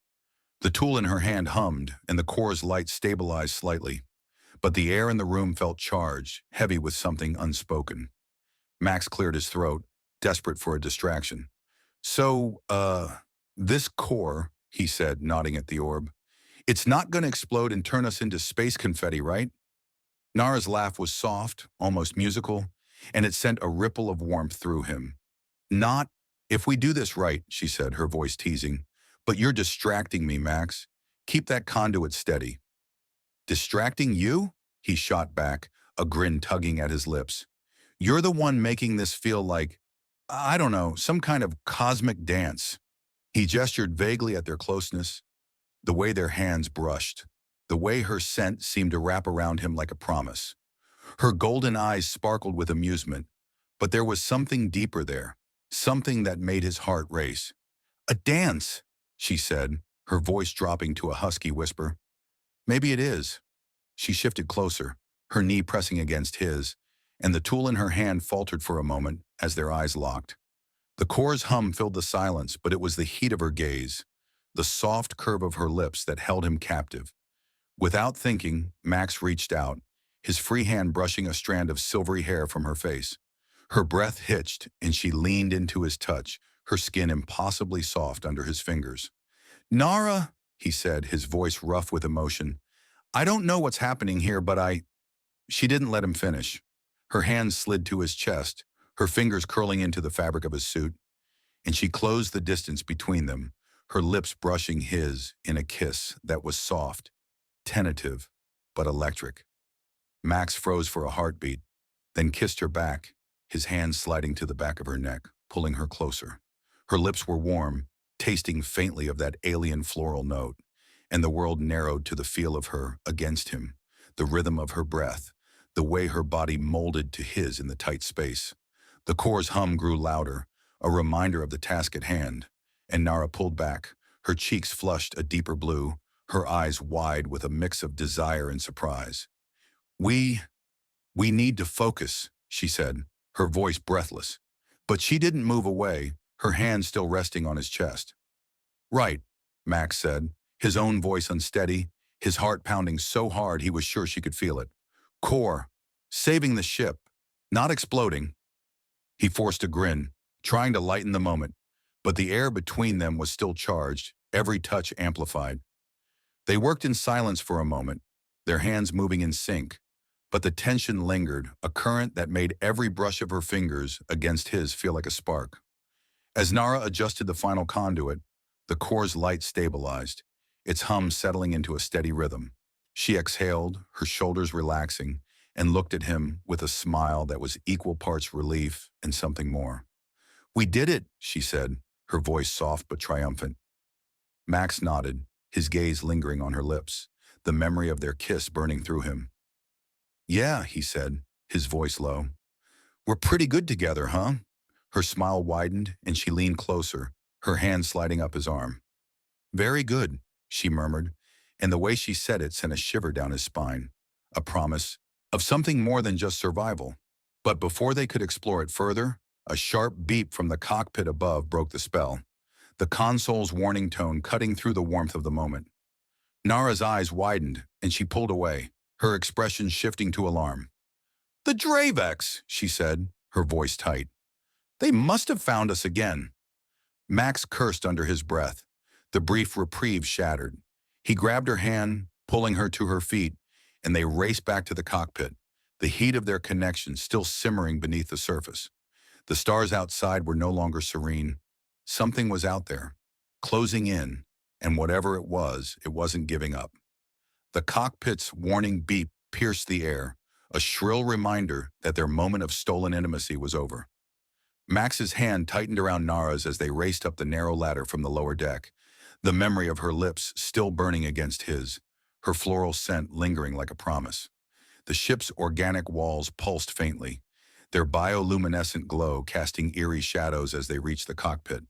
The tool in her hand hummed, and the core's light stabilized slightly. But the air in the room felt charged, heavy with something unspoken. Max cleared his throat, desperate for a distraction. "So, this core," he said, nodding at the orb, "it's not going to explode and turn us into space confetti, right?" Nara's laugh was soft, almost musical, and it sent a ripple of warmth through him. "Not if we do this right," she said, her voice teasing. "But you're distracting me, Max. Keep that conduit steady." "Distracting you?" he shot back, a grin tugging at his lips. "You're the one making this feel like, I don't know, some kind of cosmic dance." He gestured vaguely at their closeness, the way their hands brushed, the way her scent seemed to wrap around him like a promise. Her golden eyes sparkled with amusement, but there was something deeper there, something that made his heart race. "A dance," she said, her voice dropping to a husky whisper. "Maybe it is." She shifted closer, her knee pressing against his, and the tool in her hand faltered for a moment as their eyes locked. The core's hum filled the silence, but it was the heat of her gaze, the soft curve of her lips that held him captive. Without thinking, Max reached out, his free hand brushing a strand of silvery hair from her face. Her breath hitched, and she leaned into his touch, her skin impossibly soft under his fingers. "Nara," he said, his voice rough with emotion, "I don't know what's happening here, but I—" She didn't let him finish. Her hands slid to his chest, her fingers curling into the fabric of his suit, and she closed the distance between them, her lips brushing his in a kiss that was soft, tentative, but electric. Max froze for a heartbeat, then kissed her back, his hands sliding to the back of her neck, pulling her closer. Her lips were warm, tasting faintly of that alien floral note, and the world narrowed to the feel of her against him, the rhythm of her breath, the way her body molded to his in the tight space. The core's hum grew louder, a reminder of the task at hand, and Nara pulled back, her cheeks flushed a deeper blue, her eyes wide with a mix of desire and surprise. We need to focus," she said, her voice breathless. But she didn't move away, her hand still resting on his chest. "Right," Max said, his own voice unsteady, his heart pounding so hard he was sure she could feel it. "Core, saving the ship, not exploding." He forced a grin, trying to lighten the moment, but the air between them was still charged, every touch amplified. They worked in silence for a moment, their hands moving in sync, but the tension lingered, a current that made every brush of her fingers against his feel like a spark. As Nara adjusted the final conduit, the core's light stabilized, its hum settling into a steady rhythm. She exhaled, her shoulders relaxing, and looked at him with a smile that was equal parts relief and something more. "We did it," she said, her voice soft but triumphant. Max nodded, his gaze lingering on her lips, the memory of their kiss burning through him. "Yeah," he said, his voice low. "We're pretty good together, huh?" Her smile widened, and she leaned closer, her hand sliding up his arm. "Very good," she murmured, and the way she said it sent a shiver down his spine, a promise of something more than just survival. But before they could explore it further, a sharp beep from the cockpit above broke the spell, the console's warning tone cutting through the warmth of the moment. Nara's eyes widened, and she pulled away, her expression shifting to alarm. "The Dravex," she said, her voice tight. "They must have found us again." Max cursed under his breath, the brief reprieve shattered. He grabbed her hand, pulling her to her feet, and they raced back to the cockpit, the heat of their connection still simmering beneath the surface. The stars outside were no longer serene. Something was out there, closing in, and whatever it wasn't giving up. The cockpit's warning beep pierced the air, a shrill reminder that their moment of stolen intimacy was over. Max's hand tightened around Nara's as they raced up the narrow ladder from the lower deck, the memory of her lips still burning against his, her floral scent lingering like a promise. The ship's organic walls pulsed faintly, their bioluminescent glow casting eerie shadows as they reached the cockpit.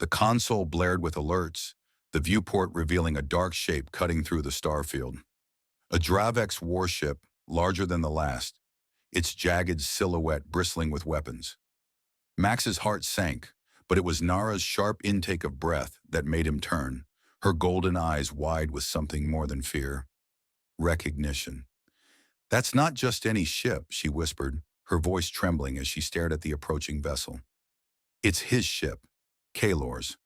The console blared with alerts, the viewport revealing a dark shape cutting through the starfield. A Dravex warship, larger than the last, its jagged silhouette bristling with weapons. Max's heart sank, but it was Nara's sharp intake of breath that made him turn, her golden eyes wide with something more than fear. Recognition. "That's not just any ship," she whispered, her voice trembling as she stared at the approaching vessel. "It's his ship, Kalor's."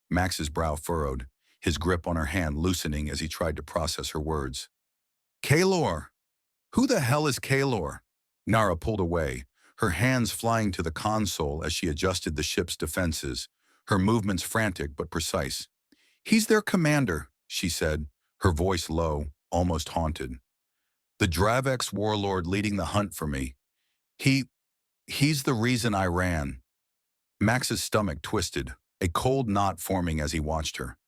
Max's brow furrowed, his grip on her hand loosening as he tried to process her words. "Kalor? Who the hell is Kalor?" Nara pulled away, her hands flying to the console as she adjusted the ship's defenses, her movements frantic but precise. "He's their commander," she said, her voice low, almost haunted. "The Dravex warlord leading the hunt for me. He's the reason I ran." Max's stomach twisted, a cold knot forming as he watched her.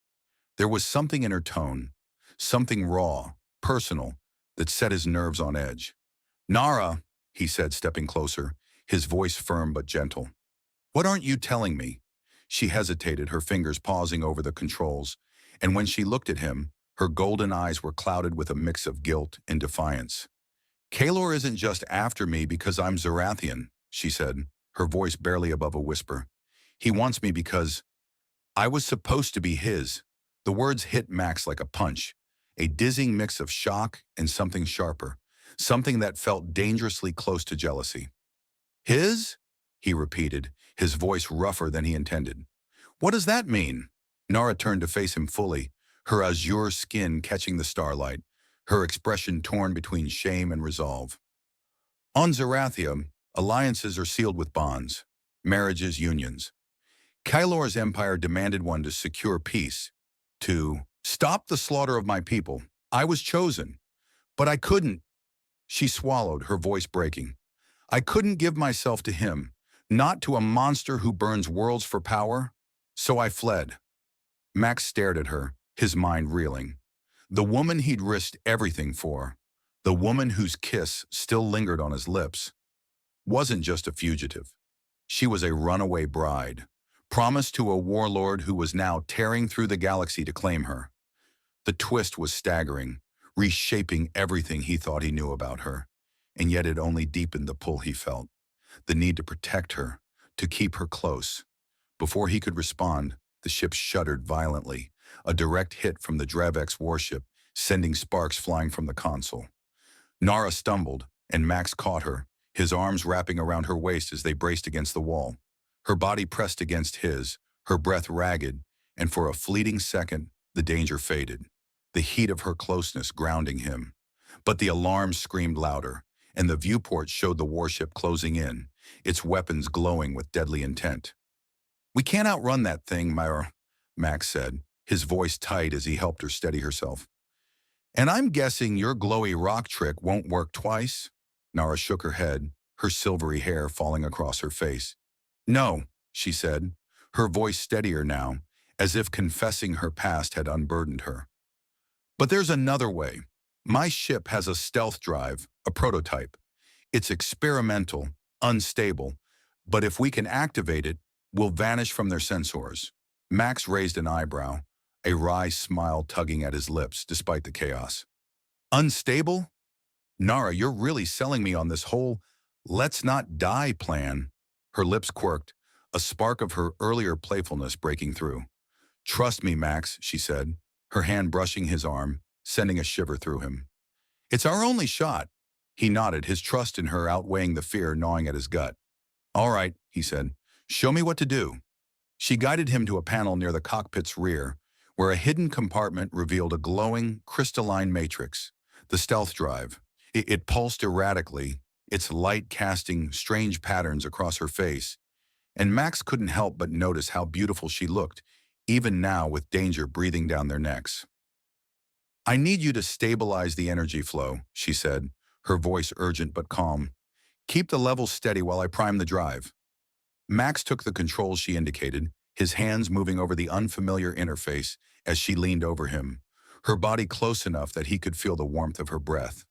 There was something in her tone, something raw, personal, that set his nerves on edge. "Nara," he said, stepping closer, his voice firm but gentle. "What aren't you telling me?" She hesitated, her fingers pausing over the controls, and when she looked at him, her golden eyes were clouded with a mix of guilt and defiance. "Kalor isn't just after me because I'm Zarathian," she said, her voice barely above a whisper. "He wants me because I was supposed to be his." The words hit Max like a punch, a dizzying mix of shock and something sharper, something that felt dangerously close to jealousy. "His?" he repeated, his voice rougher than he intended. "What does that mean?" Nara turned to face him fully, her azure skin catching the starlight, her expression torn between shame and resolve. "On Zarathia, alliances are sealed with bonds, marriages, unions. Kylor's empire demanded one to secure peace, to stop the slaughter of my people. I was chosen, but I couldn't." She swallowed, her voice breaking. "I couldn't give myself to him, not to a monster who burns worlds for power. So I fled." Max stared at her, his mind reeling. The woman he'd risked everything for, the woman whose kiss still lingered on his lips, wasn't just a fugitive. She was a runaway bride, promised to a warlord who was now tearing through the galaxy to claim her. The twist was staggering, reshaping everything he thought he knew about her, and yet it only deepened the pull he felt, the need to protect her, to keep her close. Before he could respond, the ship shuddered violently, a direct hit from the Dravex warship, sending sparks flying from the console. Nara stumbled, and Max caught her, his arms wrapping around her waist as they braced against the wall. Her body pressed against his, her breath ragged, and for a fleeting second, the danger faded, the heat of her closeness grounding him. But the alarm screamed louder, and the viewport showed the warship closing in, its weapons glowing with deadly intent. "We can't outrun that thing, Myra," Max said, his voice tight as he helped her steady herself. "And I'm guessing your glowy rock trick won't work twice?" Nara shook her head, her silvery hair falling across her face. "No," she said, her voice steadier now, as if confessing her past had unburdened her. "But there's another way. My ship has a stealth drive, a prototype. It's experimental, unstable, but if we can activate it, we'll vanish from their sensors." Max raised an eyebrow, a wry smile tugging at his lips despite the chaos. "Unstable? Nara, you're really selling me on this whole let's not die plan." Her lips quirked, a spark of her earlier playfulness breaking through. "Trust me, Max," she said, her hand brushing his arm, sending a shiver through him. "It's our only shot." He nodded, his trust in her outweighing the fear gnawing at his gut. "All right," he said, "show me what to do." She guided him to a panel near the cockpit's rear, where a hidden compartment revealed a glowing, crystalline matrix, the stealth drive. It pulsed erratically, its light casting strange patterns across her face, and Max couldn't help but notice how beautiful she looked, even now with danger breathing down their necks. "I need you to stabilize the energy flow," she said, her voice urgent but calm. "Keep the levels steady while I prime the drive." Max took the controls she indicated, his hands moving over the unfamiliar interface as she leaned over him, her body close enough that he could feel the warmth of her breath.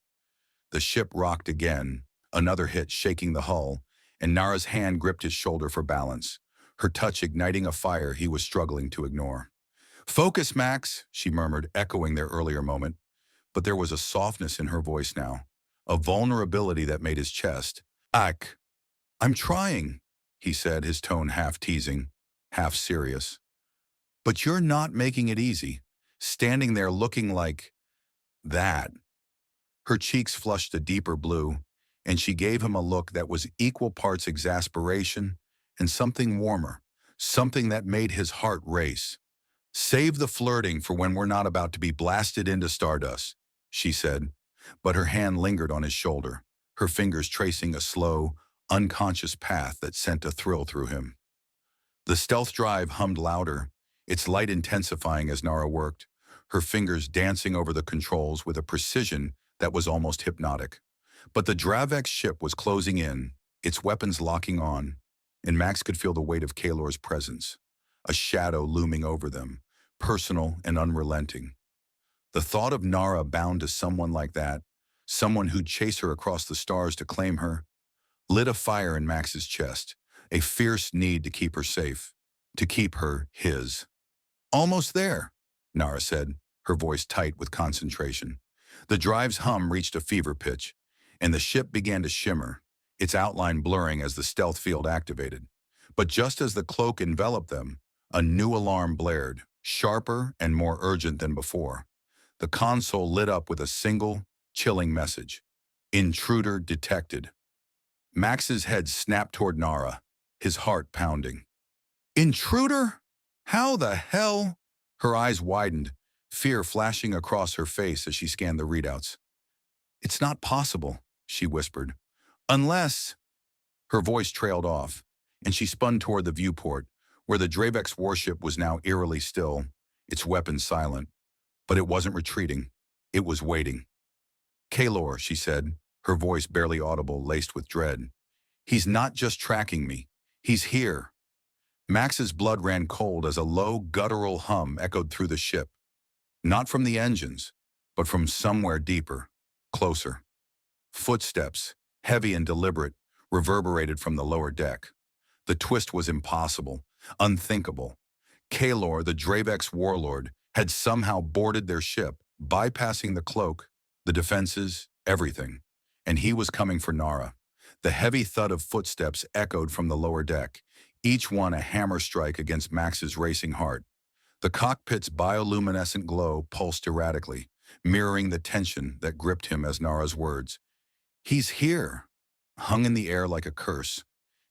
The ship rocked again, another hit shaking the hull, and Nara's hand gripped his shoulder for balance, her touch igniting a fire he was struggling to ignore. "Focus, Max," she murmured, echoing their earlier moment. But there was a softness in her voice now, a vulnerability that made his chest ache. "I'm trying," he said, his tone half teasing, half serious. "But you're not making it easy, standing there looking like that." Her cheeks flushed a deeper blue, and she gave him a look that was equal parts exasperation and something warmer, something that made his heart race. "Save the flirting for when we're not about to be blasted into stardust," she said, but her hand lingered on his shoulder, her fingers tracing a slow, unconscious path that sent a thrill through him. The stealth drive hummed louder, its light intensifying as Nara worked, her fingers dancing over the controls with a precision that was almost hypnotic. But the Dravex ship was closing in, its weapons locking on, and Max could feel the weight of Kalor's presence, a shadow looming over them, personal and unrelenting. The thought of Nara bound to someone like that, someone who'd chase her across the stars to claim her, lit a fire in Max's chest, a fierce need to keep her safe, to keep her his. "Almost there," Nara said, her voice tight with concentration. The drive's hum reached a fever pitch, and the ship began to shimmer, its outline blurring as the stealth field activated. But just as the cloak enveloped them, a new alarm blared, sharper and more urgent than before. The console lit up with a single, chilling message. "Intruder detected." Max's head snapped toward Nara, his heart pounding. "Intruder? How the hell?" Her eyes widened, fear flashing across her face as she scanned the readouts. "It's not possible," she whispered. "Unless—" Her voice trailed off, and she spun toward the viewport, where the Dravex warship was now eerily still, its weapons silent. But it wasn't retreating. It was waiting. "Kalor," she said, her voice barely audible, laced with dread. "He's not just tracking me. He's here." Max's blood ran cold as a low, guttural hum echoed through the ship. Not from the engines, but from somewhere deeper, closer. Footsteps, heavy and deliberate, reverberated from the lower deck. The twist was impossible, unthinkable. Kalor, the Dravex warlord, had somehow boarded their ship, bypassing the cloak, the defenses, everything. And he was coming for Nara. The heavy thud of footsteps echoed from the lower deck, each one a hammer strike against Max's racing heart. The cockpit's bioluminescent glow pulsed erratically, mirroring the tension that gripped him as Nara's words, "He's here," hung in the air like a curse.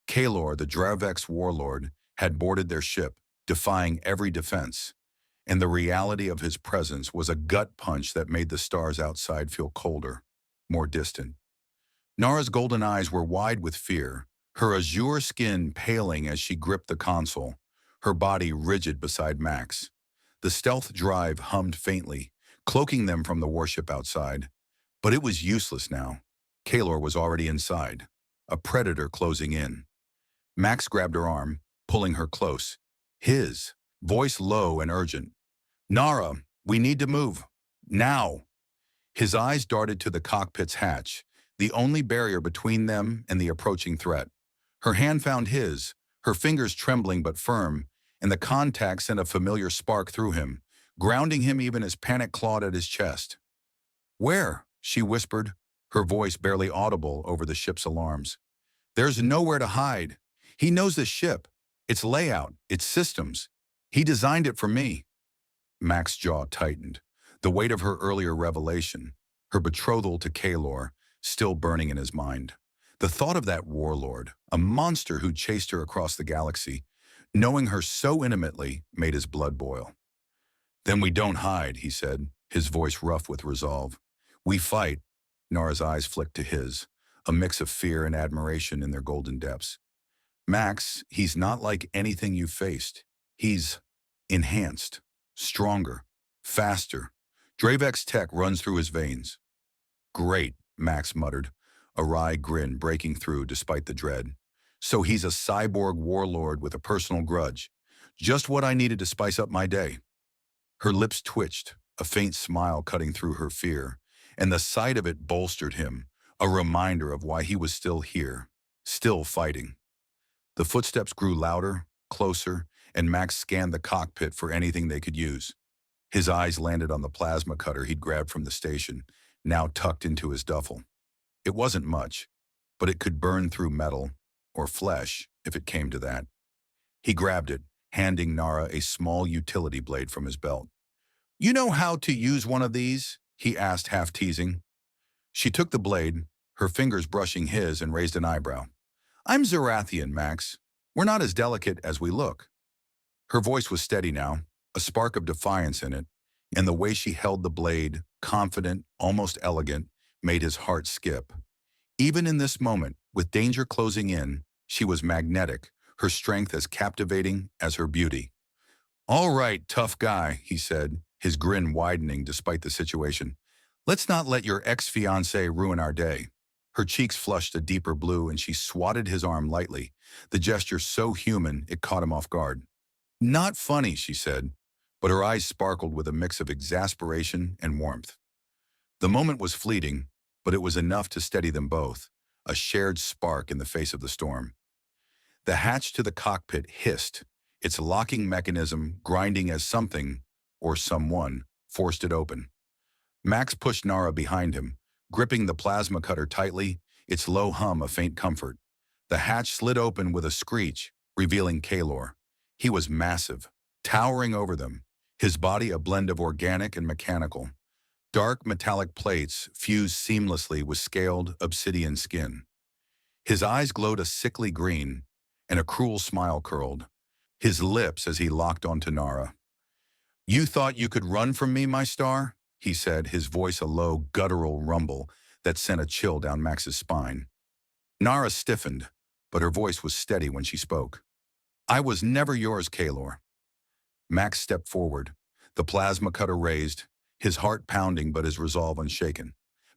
Kalor, the Dravex warlord, had boarded their ship, defying every defense. And the reality of his presence was a gut punch that made the stars outside feel colder, more distant. Nara's golden eyes were wide with fear, her azure skin paling as she gripped the console, her body rigid beside Max. The stealth drive hummed faintly, cloaking them from the warship outside. But it was useless now. Kalor was already inside, a predator closing in. Max grabbed her arm, pulling her close. His, voice low and urgent. "Nara, we need to move. Now." His eyes darted to the cockpit's hatch, the only barrier between them and the approaching threat. Her hand found his, her fingers trembling but firm, and the contact sent a familiar spark through him, grounding him even as panic clawed at his chest. "Where?" she whispered, her voice barely audible over the ship's alarms. "There's nowhere to hide. He knows the ship, its layout, its systems. He designed it for me." Max's jaw tightened, the weight of her earlier revelation, her betrothal to Kalor, still burning in his mind. The thought of that warlord, a monster who chased her across the galaxy, knowing her so intimately, made his blood boil. "Then we don't hide," he said, his voice rough with resolve. "We fight." Nara's eyes flicked to his, a mix of fear and admiration in their golden depths. "Max, he's not like anything you've faced. He's enhanced, stronger, faster. Dravex tech runs through his veins." "Great," Max muttered, a wry grin breaking through despite the dread. "So he's a cyborg warlord with a personal grudge. Just what I needed to spice up my day." Her lips twitched, a faint smile cutting through her fear, and the sight of it bolstered him, a reminder of why he was still here, still fighting. The footsteps grew louder, closer, and Max scanned the cockpit for anything they could use. His eyes landed on the plasma cutter he'd grabbed from the station, now tucked into his duffel. It wasn't much, but it could burn through metal, or flesh, if it came to that. He grabbed it, handing Nara a small utility blade from his belt. "You know how to use one of these?" he asked, half teasing. She took the blade, her fingers brushing his, and raised an eyebrow. "I'm Zerathian, Max. We're not as delicate as we look." Her voice was steady now, a spark of defiance in it, and the way she held the blade, confident, almost elegant, made his heart skip. Even in this moment, with danger closing in, she was magnetic, her strength as captivating as her beauty. "All right, tough guy," he said, his grin widening despite the situation. "Let's not let your ex-fiancé ruin our day." Her cheeks flushed a deeper blue and she swatted his arm lightly, the gesture so human it caught him off guard. "Not funny," she said, but her eyes sparkled with a mix of exasperation and warmth. The moment was fleeting, but it was enough to steady them both, a shared spark in the face of the storm. The hatch to the cockpit hissed, its locking mechanism grinding as something, or someone, forced it open. Max pushed Nara behind him, gripping the plasma cutter tightly, its low hum a faint comfort. The hatch slid open with a screech, revealing Kaelor. He was massive, towering over them, his body a blend of organic and mechanical. Dark metallic plates fused seamlessly with scaled obsidian skin. His eyes glowed a sickly green, and a cruel smile curled his lips as he locked onto Nara. "You thought you could run from me, my star?" he said, his voice a low, guttural rumble that sent a chill down Max's spine. Nara stiffened, but her voice was steady when she spoke. "I was never yours, Kaelor." Max stepped forward, the plasma cutter raised, his heart pounding but his resolve unshaken.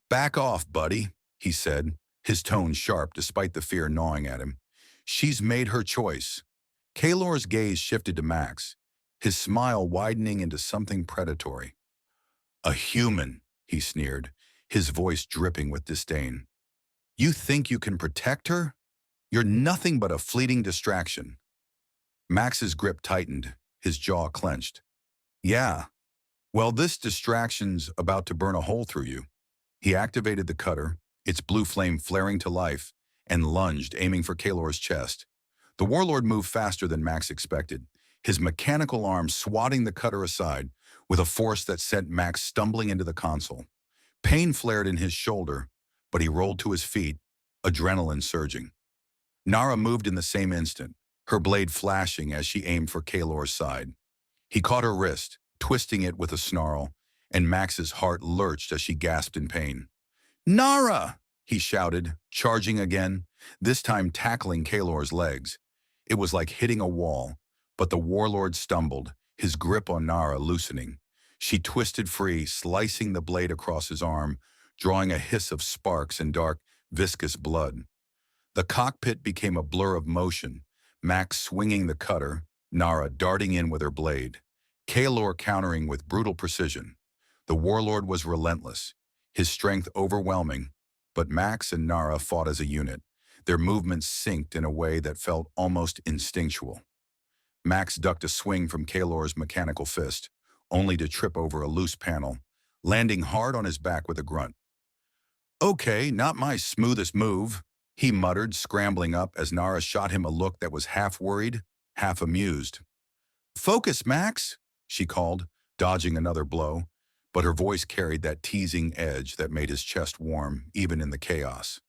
"Back off, buddy," he said, his tone sharp despite the fear gnawing at him. "She's made her choice." Kaelor's gaze shifted to Max, his smile widening into something predatory. "A human," he sneered, his voice dripping with disdain. "You think you can protect her? You're nothing but a fleeting distraction." Max's grip tightened, his jaw clenched. "Yeah, well, this distraction's about to burn a hole through you." He activated the cutter, its blue flame flaring to life, and lunged, aiming for Kaelor's chest. The warlord moved faster than Max expected, his mechanical arm swatting the cutter aside with a force that sent Max stumbling into the console. Pain flared in his shoulder, but he rolled to his feet, adrenaline surging. Nara moved in the same instant, her blade flashing as she aimed for Kaelor's side. He caught her wrist, twisting it with a snarl, and Max's heart lurched as she gasped in pain. "Nara!" he shouted, charging again, this time tackling Kaelor's legs. It was like hitting a wall, but the warlord stumbled, his grip on Nara loosening. She twisted free, slicing the blade across his arm, drawing a hiss of sparks and dark, viscous blood. The cockpit became a blur of motion, Max swinging the cutter, Nara darting in with her blade, Kaelor countering with brutal precision. The warlord was relentless, his strength overwhelming, but Max and Nara fought as a unit, their movements synced in a way that felt almost instinctual. Max ducked a swing from Kaelor's mechanical fist, only to trip over a loose panel, landing hard on his back with a grunt. "Okay, not my smoothest move," he muttered, scrambling up as Nara shot him a look that was half worried, half amused. "Focus, Max," she called, dodging another blow, but her voice carried that teasing edge that made his chest warm, even in the chaos.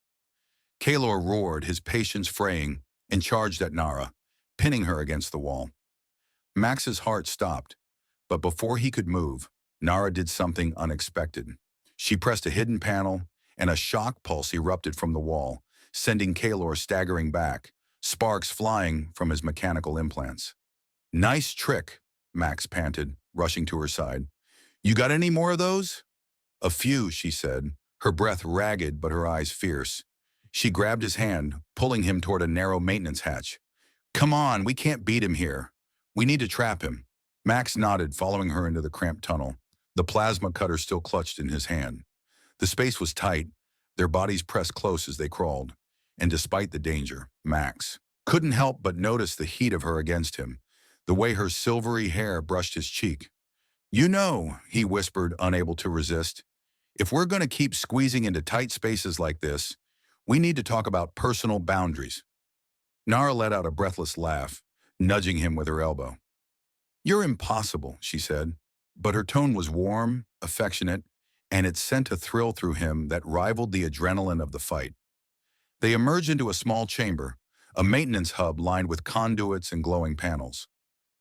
Kaelor roared, his patience fraying, and charged at Nara, pinning her against the wall. Max's heart stopped, but before he could move, Nara did something unexpected. She pressed a hidden panel, and a shock pulse erupted from the wall, sending Kaelor staggering back, sparks flying from his mechanical implants. "Nice trick," Max panted, rushing to her side. "You got any more of those?" "A few," she said, her breath ragged but her eyes fierce. She grabbed his hand, pulling him toward a narrow maintenance hatch. "Come on, we can't beat him here. We need to trap him." Max nodded, following her into the cramped tunnel, the plasma cutter still clutched in his hand. The space was tight, their bodies pressed close as they crawled, and despite the danger, Max, couldn't help but notice the heat of her against him, the way her silvery hair brushed his cheek. "You know," he whispered, unable to resist, "if we're going to keep squeezing into tight spaces like this, we need to talk about personal boundaries." Nara let out a breathless laugh, nudging him with her elbow. "You're impossible," she said, but her tone was warm, affectionate, and it sent a thrill through him that rivaled the adrenaline of the fight. They emerged into a small chamber, a maintenance hub lined with conduits and glowing panels.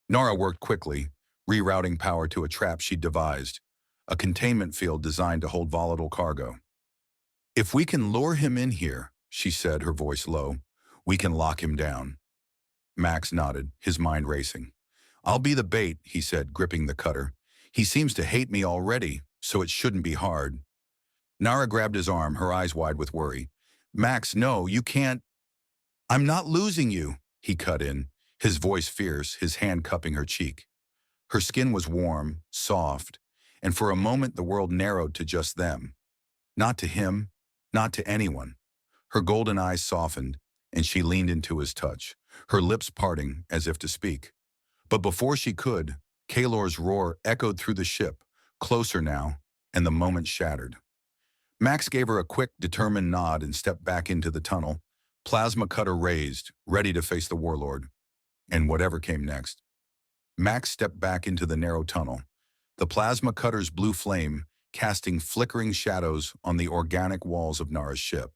Nara worked quickly, rerouting power to a trap she'd devised, a containment field designed to hold volatile cargo. "If we can lure him in here," she said, her voice low, "we can lock him down." Max nodded, his mind racing. "I'll be the bait," he said, gripping the cutter. "He seems to hate me already, so it shouldn't be hard." Nara grabbed his arm, her eyes wide with worry. "Max, no, you can't." "I'm not losing you," he cut in, his voice fierce, his hand cupping her cheek. Her skin was warm, soft, and for a moment the world narrowed to just them. Not to him, not to anyone. Her golden eyes softened, and she leaned into his touch, her lips parting as if to speak. But before she could, Kalor's roar echoed through the ship, closer now, and the moment shattered. Max gave her a quick, determined nod and stepped back into the tunnel, plasma cutter raised, ready to face the warlord. And whatever came next. Max stepped back into the narrow tunnel, the plasma cutter's blue flame casting flickering shadows on the organic walls of Nara's ship.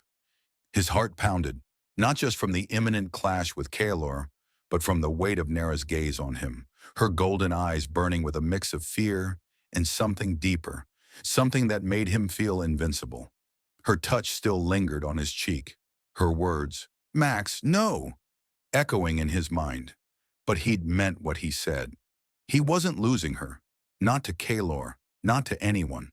His heart pounded, not just from the imminent clash with Kalor, but from the weight of Nara's gaze on him, her golden eyes burning with a mix of fear and something deeper, something that made him feel invincible. Her touch still lingered on his cheek, her words, "Max, no," echoing in his mind. But he'd meant what he said. He wasn't losing her, not to Kalor, not to anyone.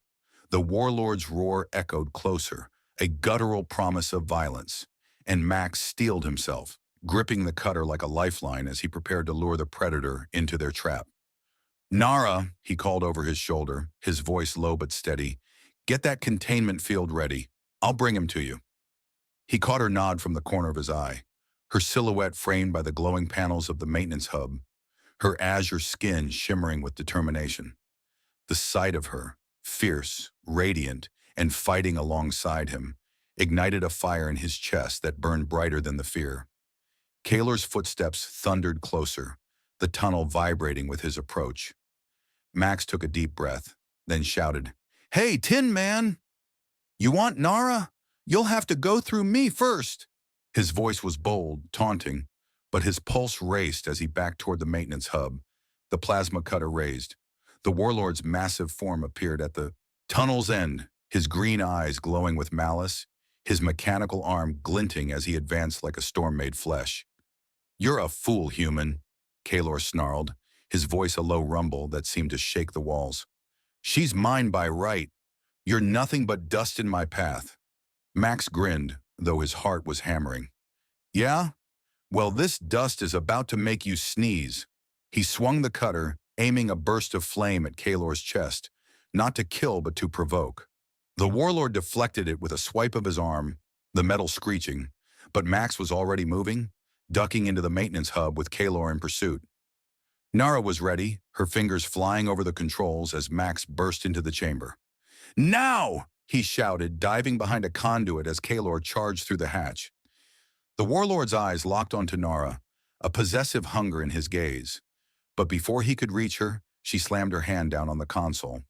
The warlord's roar echoed closer, a guttural promise of violence, and Max steeled himself, gripping the cutter like a lifeline as he prepared to lure the predator into their trap. "Nara," he called over his shoulder, his voice low but steady, "get that containment field ready. I'll bring him to you." He caught her nod from the corner of his eye, her silhouette framed by the glowing panels of the maintenance hub, her azure skin shimmering with determination. The sight of her, fierce, radiant, and fighting alongside him, ignited a fire in his chest that burned brighter than the fear. Kalor's footsteps thundered closer, the tunnel vibrating with his approach. Max took a deep breath, then shouted, "Hey, Tin Man! You want Nara? You'll have to go through me first." His voice was bold, taunting, but his pulse raced as he backed toward the maintenance hub, the plasma cutter raised. The warlord's massive form appeared at the tunnel's end, his green eyes glowing with malice, his mechanical arm glinting as he advanced like a storm made flesh. "You're a fool, human," Kalor snarled, his voice a low rumble that seemed to shake the walls. "She's mine by right. You're nothing but dust in my path." Max grinned, though his heart was hammering. "Yeah? Well, this dust is about to make you sneeze." He swung the cutter, aiming a burst of flame at Kalor's chest, not to kill but to provoke. The warlord deflected it with a swipe of his arm, the metal screeching, but Max was already moving, ducking into the maintenance hub with Kalor in pursuit. Nara was ready, her fingers flying over the controls as Max burst into the chamber. "Now!" he shouted, diving behind a conduit as Kalor charged through the hatch. The warlord's eyes locked onto Nara, a possessive hunger in his gaze. But before he could reach her, she slammed her hand down on the console.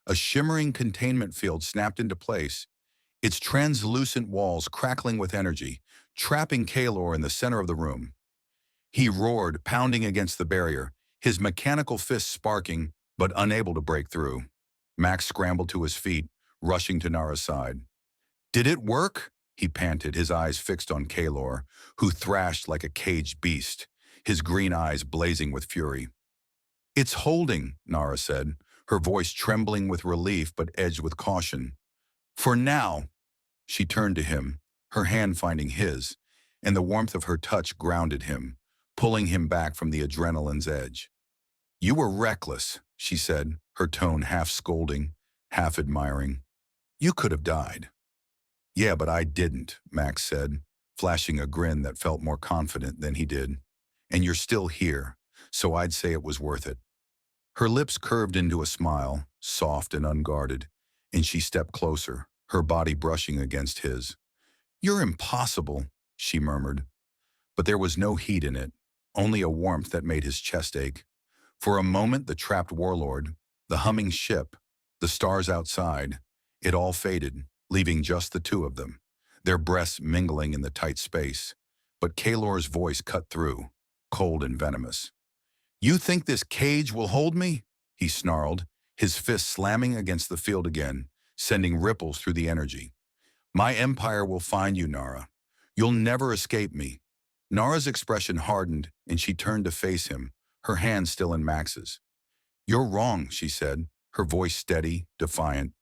A shimmering containment field snapped into place, its translucent walls crackling with energy, trapping Kalor in the center of the room. He roared, pounding against the barrier, his mechanical fists sparking, but unable to break through. Max scrambled to his feet, rushing to Nara's side. "Did it work?" he panted, his eyes fixed on Kalor, who thrashed like a caged beast, his green eyes blazing with fury. "It's holding," Nara said, her voice trembling with relief but edged with caution. "For now." She turned to him, her hand finding his, and the warmth of her touch grounded him, pulling him back from the adrenaline's edge. "You were reckless," she said, her tone half scolding, half admiring. "You could have died." "Yeah, but I didn't," Max said, flashing a grin that felt more confident than he did. And you're still here, so I'd say it was worth it. Her lips curved into a smile, soft and unguarded, and she stepped closer, her body brushing against his. You're impossible, she murmured. But there was no heat in it, only a warmth that made his chest ache. For a moment, the trapped warlord, the humming ship, the stars outside, it all faded, leaving just the two of them, their breaths mingling in the tight space. But Kalor's voice cut through, cold and venomous. You think this cage will hold me? He snarled, his fist slamming against the field again, sending ripples through the energy. My empire will find you, Nara. You'll never escape me. Nara's expression hardened, and she turned to face him, her hand still in Max's. You're wrong, she said, her voice steady, defiant.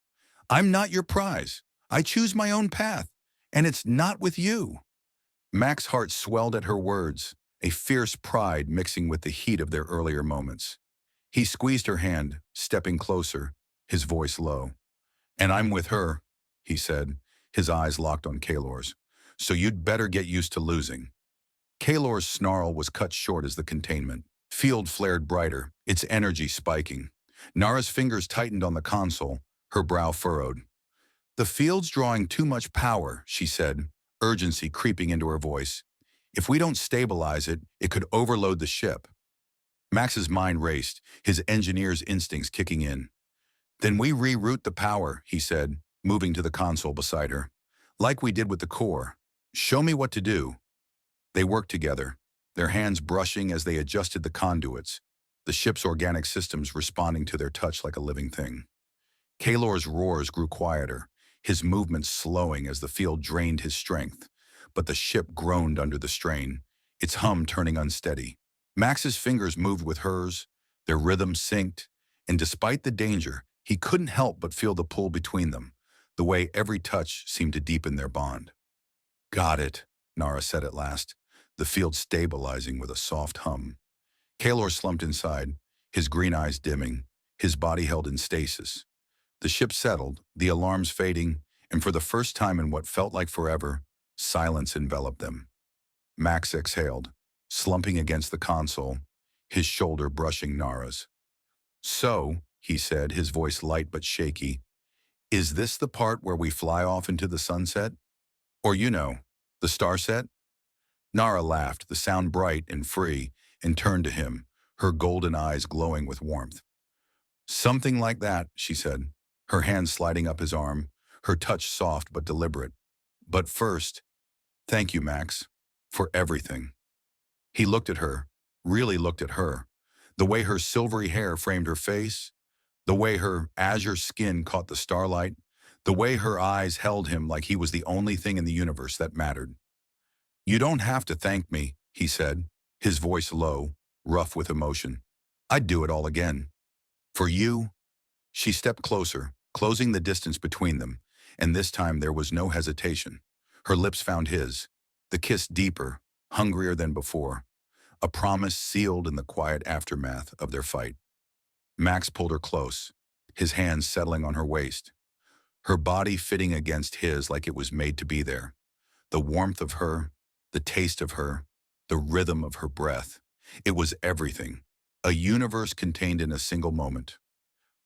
I'm not your prize. I choose my own path, and it's not with you. Max's heart swelled at her words, a fierce pride mixing with the heat of their earlier moments. He squeezed her hand, stepping closer, his voice low. And I'm with her, he said, his eyes locked on Kalor's. So you'd better get used to losing. Kalor's snarl was cut short as the containment field flared brighter, its energy spiking. Nara's fingers tightened on the console, her brow furrowed. The field's drawing too much power, she said, urgency creeping into her voice. If we don't stabilize it, it could overload the ship. Max's mind raced, his engineer's instincts kicking in. Then we reroute the power, he said, moving to the console beside her. Like we did with the core. Show me what to do. They worked together, their hands brushing as they adjusted the conduits, the ship's organic systems responding to their touch like a living thing. Kalor's roars grew quieter, his movements slowing as the field drained his strength, but the ship groaned under the strain, its hum turning unsteady. Max's fingers moved with hers, their rhythm synced, and despite the danger, he couldn't help but feel the pull between them, the way every touch seemed to deepen their bond. Got it, Nara said at last, the field stabilizing with a soft hum. Kalor slumped inside, his green eyes dimming, his body held in stasis. The ship settled, the alarms fading, and for the first time in what felt like forever, silence enveloped them. Max exhaled, slumping against the console, his shoulder brushing Nara's. So, he said, his voice light but shaky, is this the part where we fly off into the sunset? Or, the starset? Nara laughed, the sound bright and free, and turned to him, her golden eyes glowing with warmth. Something like that, she said, her hand sliding up his arm, her touch soft but deliberate. But first, thank you, Max, for everything. He looked at her, really looked at her, the way her silvery hair framed her face, the way her azure skin caught the starlight, the way her eyes held him like he was the only thing in the universe that mattered. You don't have to thank me, he said, his voice low, rough with emotion. I'd do it all again. For you? She stepped closer, closing the distance between them, and this time there was no hesitation. Her lips found his, the kiss deeper, hungrier than before, a promise sealed in the quiet aftermath of their fight. Max pulled her close, his hands settling on her waist, her body fitting against his like it was made to be there. The warmth of her, the taste of her, the rhythm of her breath. It was everything, a universe contained in a single moment.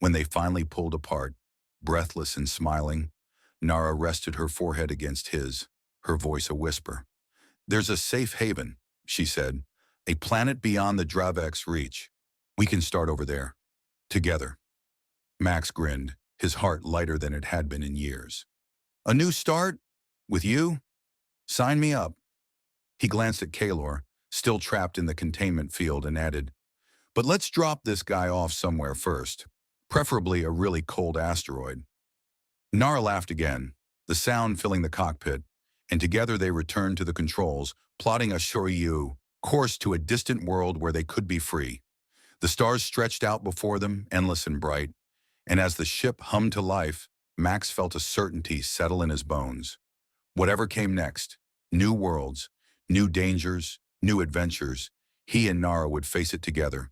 When they finally pulled apart, breathless and smiling, Nara rested her forehead against his, her voice a whisper. There's a safe haven, she said, a planet beyond the Dravek's reach. We can start over there, together. Max grinned, his heart lighter than it had been in years. A new start? With you? Sign me up. He glanced at Kalor, still trapped in the containment field, and added, but let's drop this guy off somewhere first, preferably a really cold asteroid. Nara laughed again, the sound filling the cockpit, and together they returned to the controls, plotting a Shoryu course to a distant world where they could be free. The stars stretched out before them, endless and bright, and as the ship hummed to life, Max felt a certainty settle in his bones. Whatever came next, new worlds, new dangers, new adventures, he and Nara would face it together,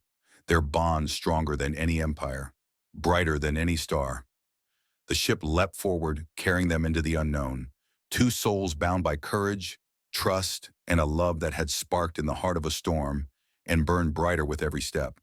their bond stronger than any empire, brighter than any star. The ship leapt forward, carrying them into the unknown, two souls bound by courage, trust, and a love that had sparked in the heart of a storm and burned brighter with every step.